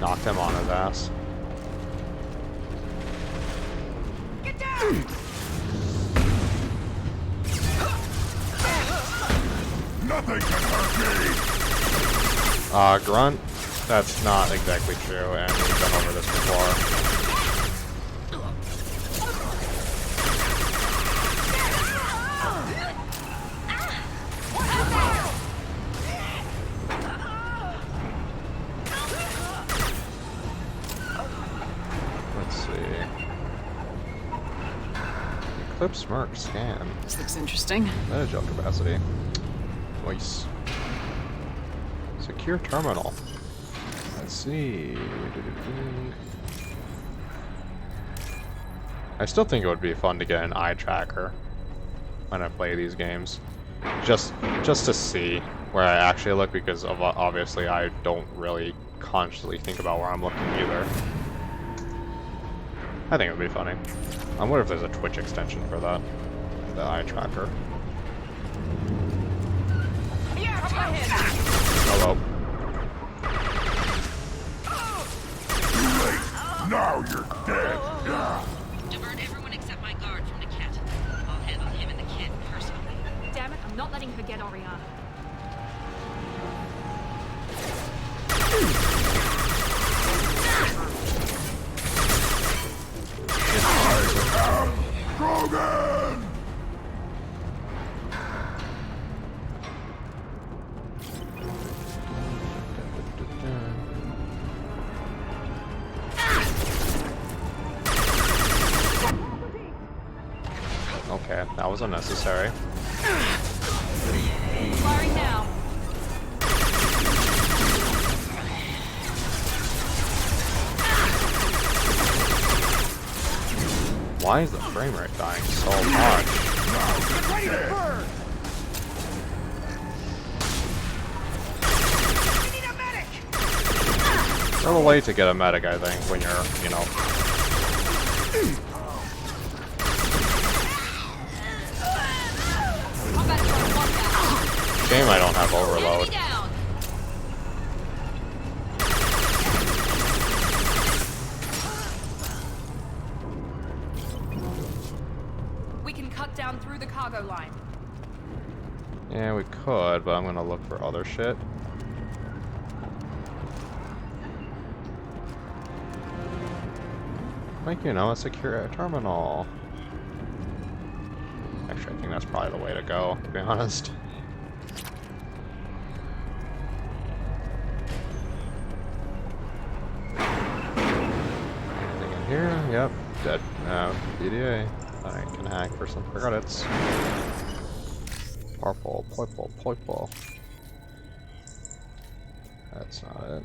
Knocked him on his ass. Get down! Nothing can hurt me! Grunt? That's not exactly true, and we've been over this before. Let's see. Eclipse Merc scan. This looks interesting. Manage capacity. Nice. Secure terminal. Let's see. I still think it would be fun to get an eye tracker when I play these games, just to see where I actually look, because obviously I don't really consciously think about where I'm looking either. I think it would be funny. I wonder if there's a Twitch extension for that, the eye tracker. Hello. Too late! Now you're dead! Krogan! Okay, that was unnecessary. Firing now. Why is the frame rate dying so much? Get ready to burn! We need a medic! It's a little late to get a medic, I think, when you're, you know. Shame I don't have overload. We can cut down through the cargo line. Yeah, we could, but I'm gonna look for other shit. Like, you know, a secure terminal. Actually, I think that's probably the way to go, to be honest. Anything in here? Yep, dead. PDA. I can hack for some credits. Purple, purple, purple. That's not it.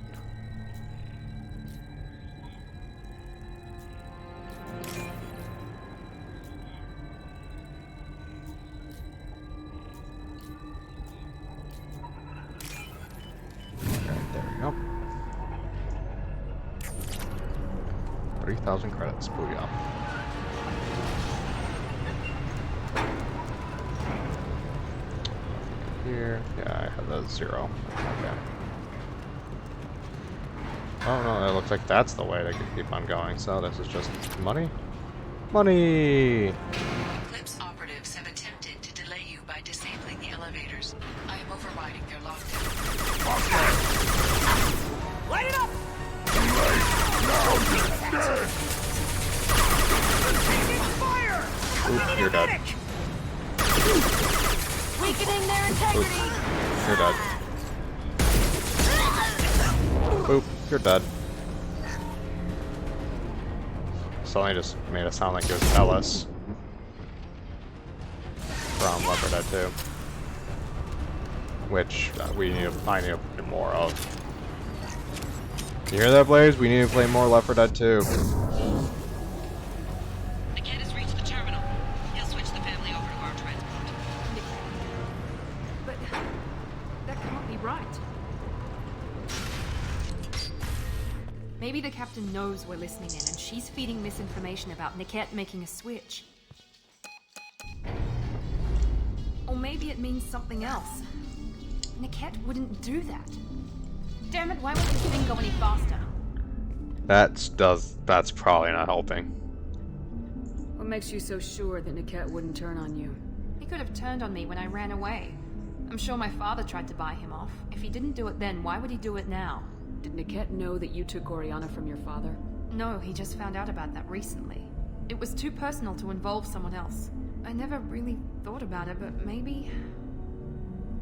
There we go. 3,000 credits. Booyah. Here. Yeah, I have that 0. Okay. Oh no, it looks like that's the way to keep on going, so this is just money? Money! Eclipse operatives have attempted to delay you by disabling the elevators. I am overriding their lockdown. Light it up! Fire! Oop, you're dead. Weakening their integrity. Oop, you're dead. Boop, you're dead. Suddenly just made it sound like it was Ellis from Left 4 Dead 2, which I need to play more of. You hear that, Blaze? We need to play more Left 4 Dead 2. Niket has reached the terminal. He'll switch the family over to our transport. But that can't be right. Maybe the captain knows we're listening in, and she's feeding misinformation about Niket making a switch. Or maybe it means something else. Niket wouldn't do that. Damn it, why won't this thing go any faster? That's probably not helping. What makes you so sure that Niket wouldn't turn on you? He could have turned on me when I ran away. I'm sure my father tried to buy him off. If he didn't do it then, why would he do it now? Did Niket know that you took Oriana from your father? No, he just found out about that recently. It was too personal to involve someone else. I never really thought about it, but maybe...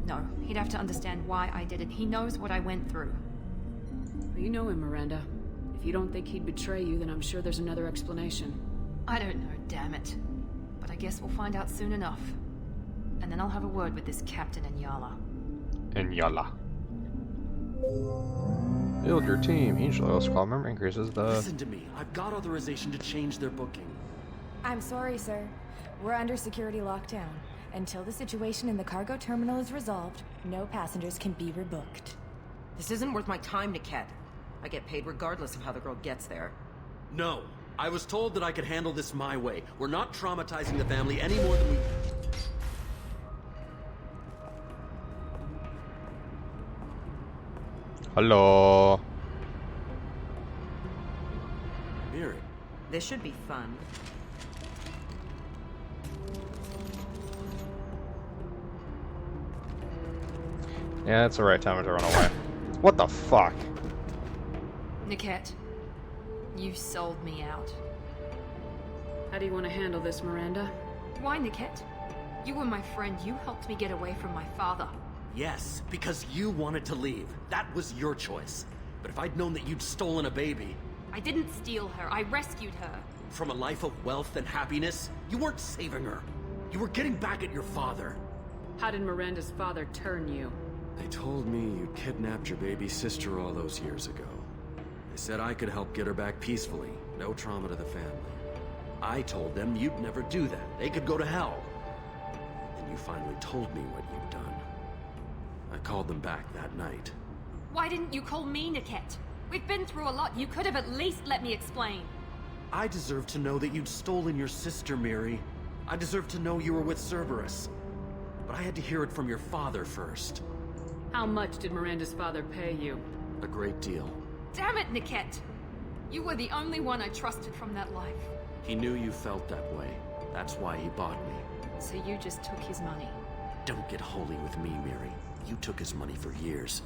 No, he'd have to understand why I did it. He knows what I went through. Well, you know him, Miranda. If you don't think he'd betray you, then I'm sure there's another explanation. I don't know, damn it. But I guess we'll find out soon enough. And then I'll have a word with this captain in Yala. In Yala. Build your team. Each loyal squad member increases the... Listen to me. I've got authorization to change their booking. I'm sorry, sir. We're under security lockdown. Until the situation in the cargo terminal is resolved, no passengers can be rebooked. This isn't worth my time, Niket. I get paid regardless of how the girl gets there. No. I was told that I could handle this my way. We're not traumatizing the family any more than we... Hello. Miri. This should be fun. Yeah, it's the right time to run away. What the fuck? Niket, you sold me out. How do you want to handle this, Miranda? Why, Niket? You were my friend. You helped me get away from my father. Yes, because you wanted to leave. That was your choice. But if I'd known that you'd stolen a baby... I didn't steal her. I rescued her. From a life of wealth and happiness, you weren't saving her. You were getting back at your father. How did Miranda's father turn you? They told me you kidnapped your baby sister all those years ago. They said I could help get her back peacefully. No trauma to the family. I told them you'd never do that. They could go to hell. Then you finally told me what you'd done. I called them back that night. Why didn't you call me, Niket? We've been through a lot. You could have at least let me explain. I deserve to know that you'd stolen your sister, Miri. I deserve to know you were with Cerberus. But I had to hear it from your father first. How much did Miranda's father pay you? A great deal. Damn it, Niket! You were the only one I trusted from that life. He knew you felt that way. That's why he bought me. So you just took his money? Don't get holy with me, Miri. You took his money for years.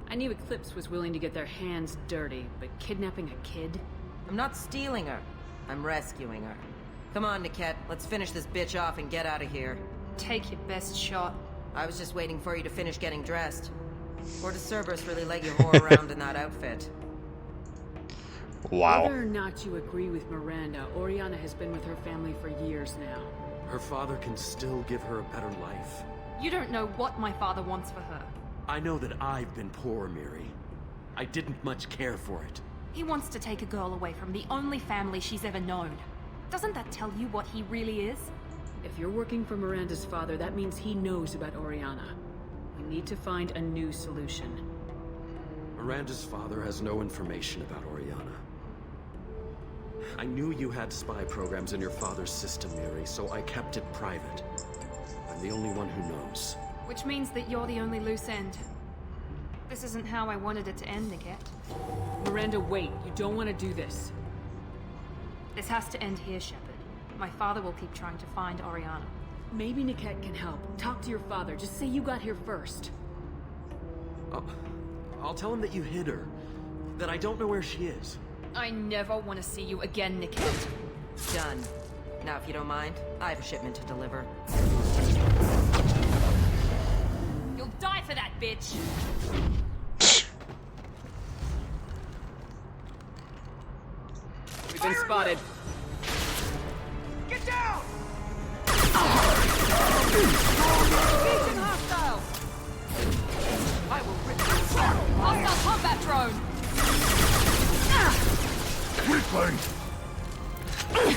I knew Eclipse was willing to get their hands dirty, but kidnapping a kid? I'm not stealing her. I'm rescuing her. Come on, Niket. Let's finish this bitch off and get out of here. Take your best shot. I was just waiting for you to finish getting dressed. Or does Cerberus really let you whore around in that outfit? Wow. Whether or not you agree with Miranda, Oriana has been with her family for years now. Her father can still give her a better life. You don't know what my father wants for her. I know that I've been poor, Miri. I didn't much care for it. He wants to take a girl away from the only family she's ever known. Doesn't that tell you what he really is? If you're working for Miranda's father, that means he knows about Oriana. We need to find a new solution. Miranda's father has no information about Oriana. I knew you had spy programs in your father's system, Miri, so I kept it private. I'm the only one who knows. Which means that you're the only loose end. This isn't how I wanted it to end, Niket. Miranda, wait. You don't want to do this. This has to end here, Shepard. My father will keep trying to find Oriana. Maybe Niket can help. Talk to your father. Just say you got here first. I'll tell him that you hid her. That I don't know where she is. I never want to see you again, Niket. Done. Now, if you don't mind, I have a shipment to deliver. You'll die for that, bitch! We've been spotted. Get down! Engaging hostile! I will rip you apart. Hostile combat drone! Weakling!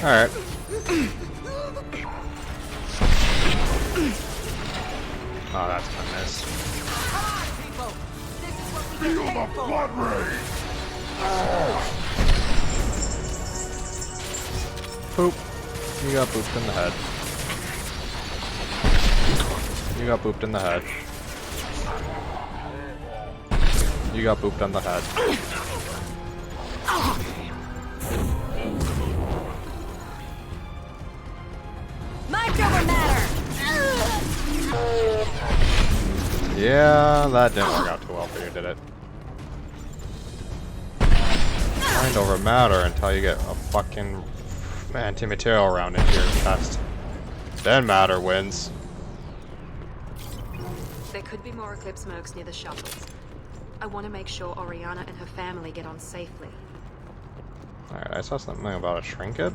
Alright. Oh, that's gonna miss. Come on, people! This is what we Feel get the paid for! blood rage! Poop. You got booped in the head. You got booped in the head. You got booped on the head. Yeah, that didn't work out too well for you, did it? Mind over matter until you get a fucking anti-material round into your chest. Then matter wins. There could be more Eclipse mercs near the shuttles. I want to make sure Oriana and her family get on safely. Alright, I saw something about a trinket.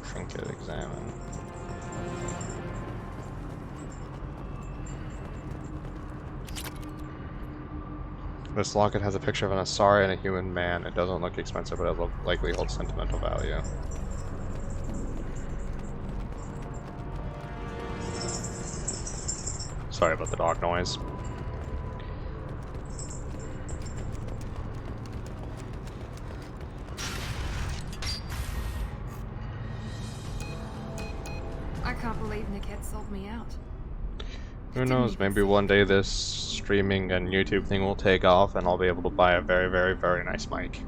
Trinket examine. This locket has a picture of an Asari and a human man. It doesn't look expensive, but it likely holds sentimental value. Sorry about the dog noise. I can't believe Niket sold me out. Who knows, maybe one day this streaming and YouTube thing will take off and I'll be able to buy a very, very, very nice mic.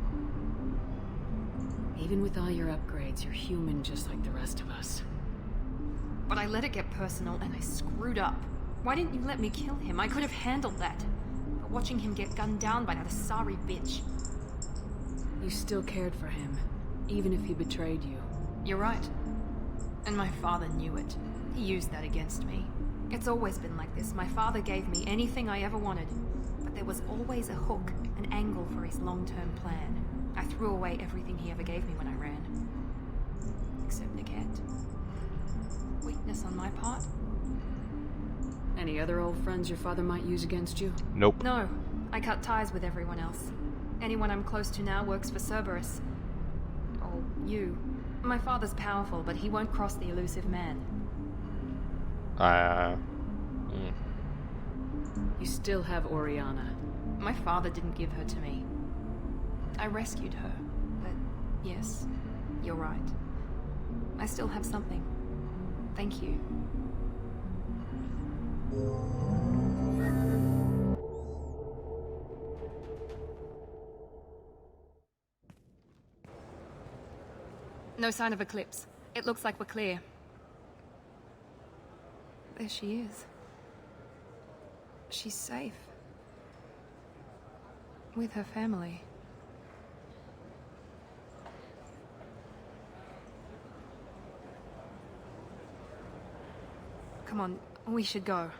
Even with all your upgrades, you're human just like the rest of us. But I let it get personal and I screwed up. Why didn't you let me kill him? I could have handled that. watching him get gunned down by that Asari bitch. You still cared for him, even if he betrayed you. You're right. And my father knew it. He used that against me. It's always been like this. My father gave me anything I ever wanted. But there was always a hook, an angle for his long-term plan. I threw away everything he ever gave me when I ran. Except Niket. Weakness on my part? Any other old friends your father might use against you? Nope. No. I cut ties with everyone else. Anyone I'm close to now works for Cerberus. Or you. My father's powerful, but he won't cross the elusive man. You still have Oriana. My father didn't give her to me. I rescued her. But yes, you're right. I still have something. Thank you. No sign of Eclipse. It looks like we're clear. There she is. She's safe. With her family. Come on, we should go.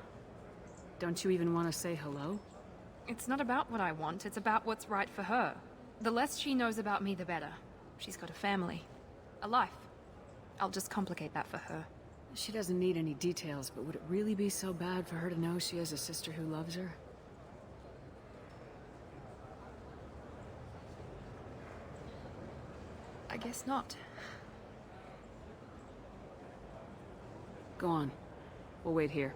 Don't you even want to say hello? It's not about what I want, it's about what's right for her. The less she knows about me, the better. She's got a family. A life. I'll just complicate that for her. She doesn't need any details, but would it really be so bad for her to know she has a sister who loves her? I guess not. Go on. We'll wait here.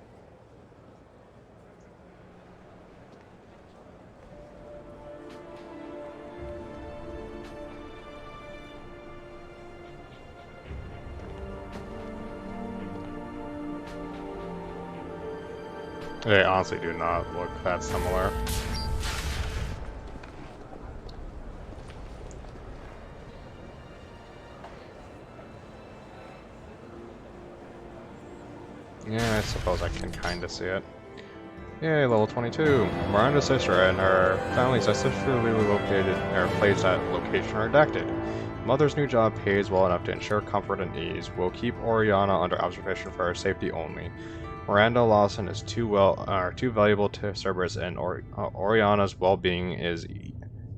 They honestly do not look that similar. Yeah, I suppose I can kinda see it. Yay, level 22. Miranda's sister and her family's ancestry located, or placed at location redacted. Mother's new job pays well enough to ensure comfort and ease. We'll keep Oriana under observation for her safety only. Miranda Lawson is too valuable to Cerberus, and Oriana's well-being is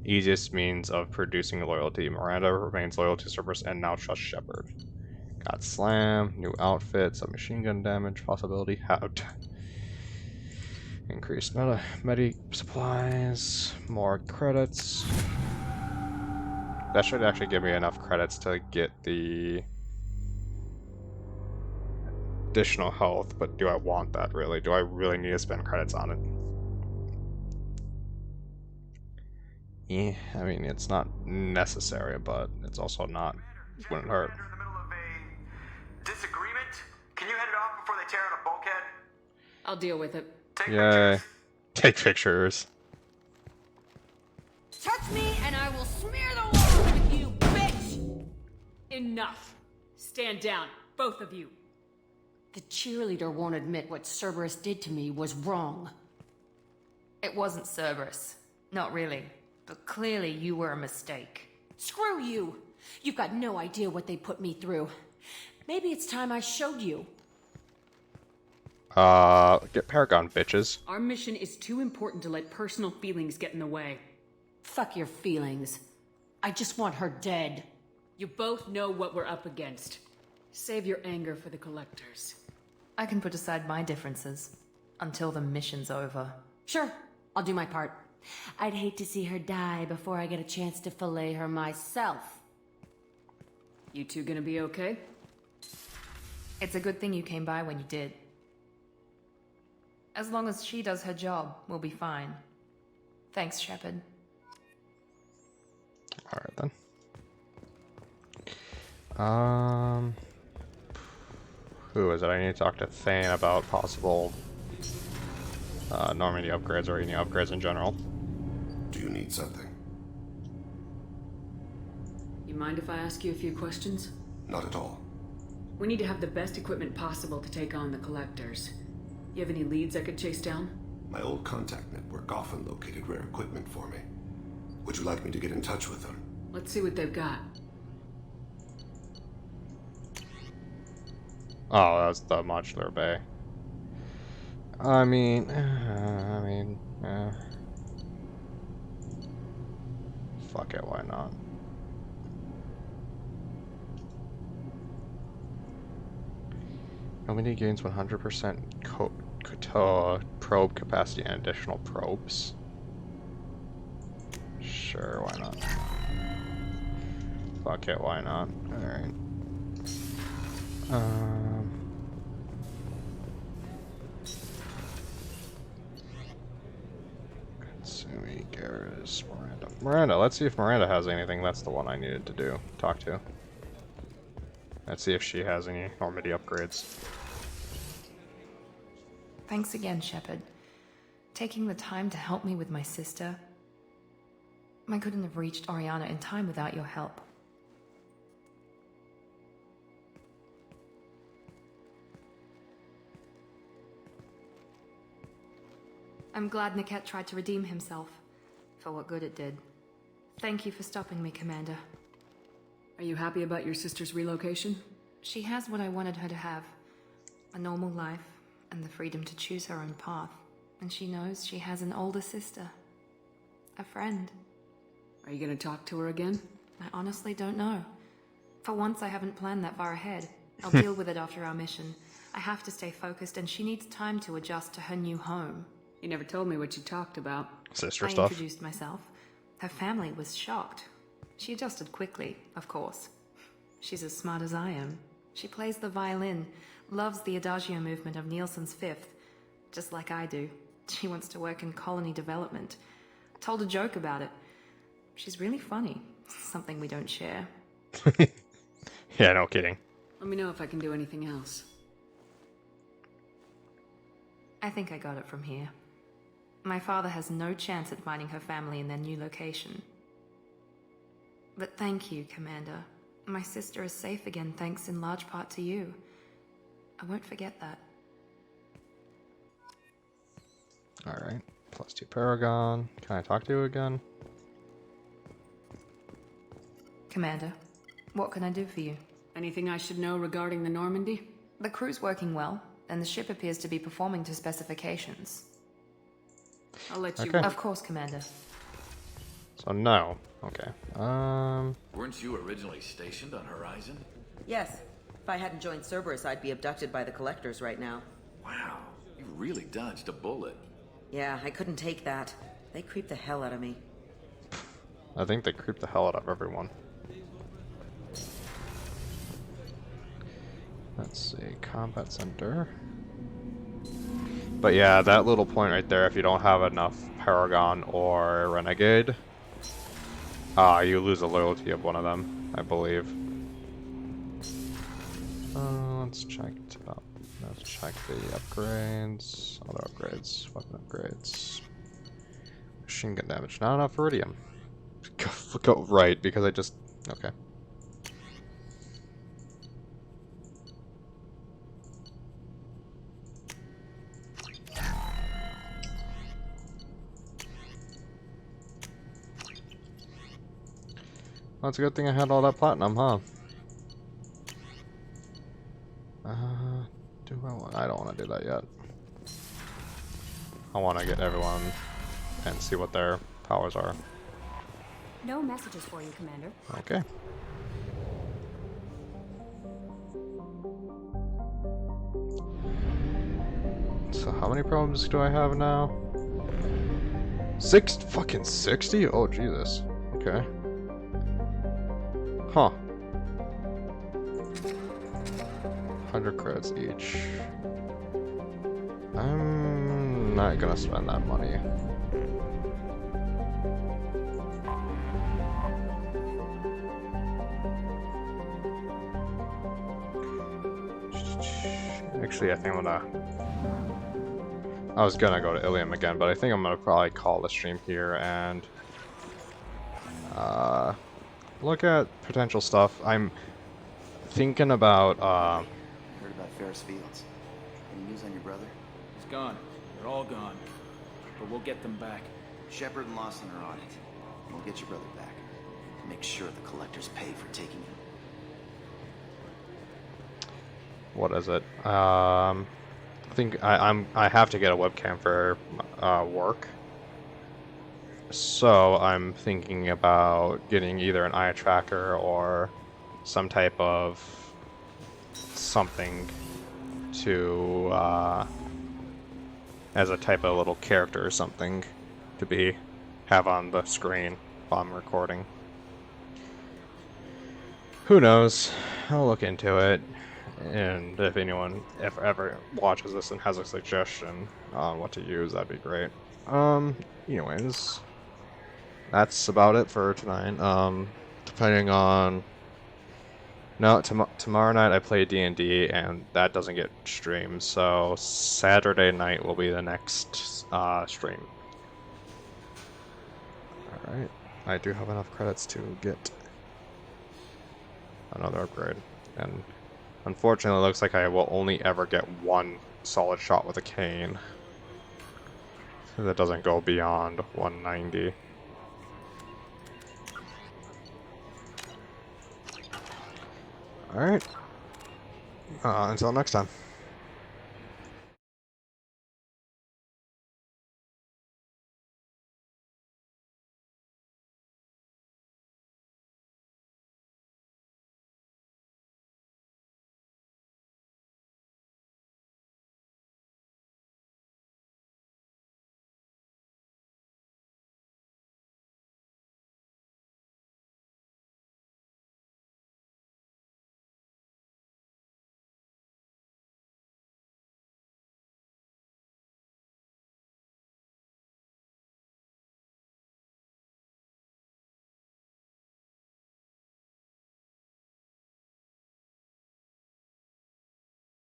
easiest means of producing loyalty. Miranda remains loyal to Cerberus and now trusts Shepard. Got slam, new outfit, some machine gun damage possibility. Out. Increased medi supplies, more credits. That should actually give me enough credits to get the additional health, but do I want that really? Do I really need to spend credits on it? Yeah, I mean, it's not necessary, but it's also not, wouldn't hurt. Disagreement? Can you head it off before they tear out a bulkhead? I'll deal with it. Yay. Take pictures. Touch me and I will smear the walls with you, bitch! Enough. Stand down, both of you. The cheerleader won't admit what Cerberus did to me was wrong. It wasn't Cerberus. Not really. But clearly you were a mistake. Screw you! You've got no idea what they put me through. Maybe it's time I showed you. Get Paragon, bitches. Our mission is too important to let personal feelings get in the way. Fuck your feelings. I just want her dead. You both know what we're up against. Save your anger for the collectors. I can put aside my differences until the mission's over. Sure, I'll do my part. I'd hate to see her die before I get a chance to fillet her myself. You two gonna be okay? It's a good thing you came by when you did. As long as she does her job, we'll be fine. Thanks, Shepard. Alright then. Who is it? I need to talk to Thane about possible Normandy upgrades or any upgrades in general. Do you need something? You mind if I ask you a few questions? Not at all. We need to have the best equipment possible to take on the collectors. You have any leads I could chase down? My old contact network often located rare equipment for me. Would you like me to get in touch with them? Let's see what they've got. Oh, that's the modular bay. I mean, fuck it, why not? Nobody gains 100% probe capacity and additional probes. Sure, why not? Fuck it, why not? Alright. Katsumi, Garrus, Miranda. Miranda, let's see if Miranda has anything. That's the one I needed to do. Talk to. Let's see if she has any Normandy upgrades. Thanks again, Shepard. Taking the time to help me with my sister. I couldn't have reached Oriana in time without your help. I'm glad Niket tried to redeem himself, for what good it did. Thank you for stopping me, Commander. Are you happy about your sister's relocation? She has what I wanted her to have. A normal life, and the freedom to choose her own path. And she knows she has an older sister. A friend. Are you gonna talk to her again? I honestly don't know. For once, I haven't planned that far ahead. I'll deal with it after our mission. I have to stay focused, and she needs time to adjust to her new home. You never told me what you talked about. Sister I stuff. introduced myself. Her family was shocked. She adjusted quickly, of course. She's as smart as I am. She plays the violin, loves the Adagio movement of Nielsen's Fifth, just like I do. She wants to work in colony development. I told a joke about it. She's really funny. Something we don't share. Yeah, no kidding. Let me know if I can do anything else. I think I got it from here. My father has no chance at finding her family in their new location. But thank you, Commander. My sister is safe again thanks in large part to you. I won't forget that. Alright. +2 Paragon. Can I talk to you again? Commander, what can I do for you? Anything I should know regarding the Normandy? The crew's working well, and the ship appears to be performing to specifications. I'll let you... Okay. Of course, Commander. So no. Okay. Weren't you originally stationed on Horizon? Yes. If I hadn't joined Cerberus, I'd be abducted by the Collectors right now. Wow, you really dodged a bullet. Yeah, I couldn't take that. They creeped the hell out of me. I think they creep the hell out of everyone. Let's see, Combat Center. But yeah, that little point right there, if you don't have enough Paragon or Renegade, you lose the loyalty of one of them, I believe. Let's check it out. Let's check the upgrades. Other upgrades, weapon upgrades. Machine gun damage, not enough Iridium. Go right, because I just... Okay. Well, it's a good thing I had all that platinum, huh? Do I want... I don't want to do that yet. I want to get everyone and see what their powers are. No messages for you, Commander. Okay. So how many probes do I have now? Fucking 60? Oh Jesus. Okay. Huh. 100 credits each. I'm not gonna spend that money. Actually, I think I was gonna go to Ilium again, but I think I'm gonna probably call the stream here and look at potential stuff. I'm thinking about Heard about Ferris Fields. Any news on your brother? He's gone. They're all gone. but we'll get them back. Shepard and Lawson are on it. We'll get your brother back. Make sure the collectors pay for taking him. What is it? I think I have to get a webcam for work. So I'm thinking about getting either an eye tracker or some type of something to as a type of little character or something to have on the screen while I'm recording. Who knows? I'll look into it, and if anyone ever watches this and has a suggestion on what to use, that'd be great. Anyways, that's about it for tonight. Depending on... No, tomorrow night I play D&D, and that doesn't get streamed, so Saturday night will be the next stream. Alright, I do have enough credits to get another upgrade, and unfortunately it looks like I will only ever get one solid shot with a cane. That doesn't go beyond 190. Alright. Until next time.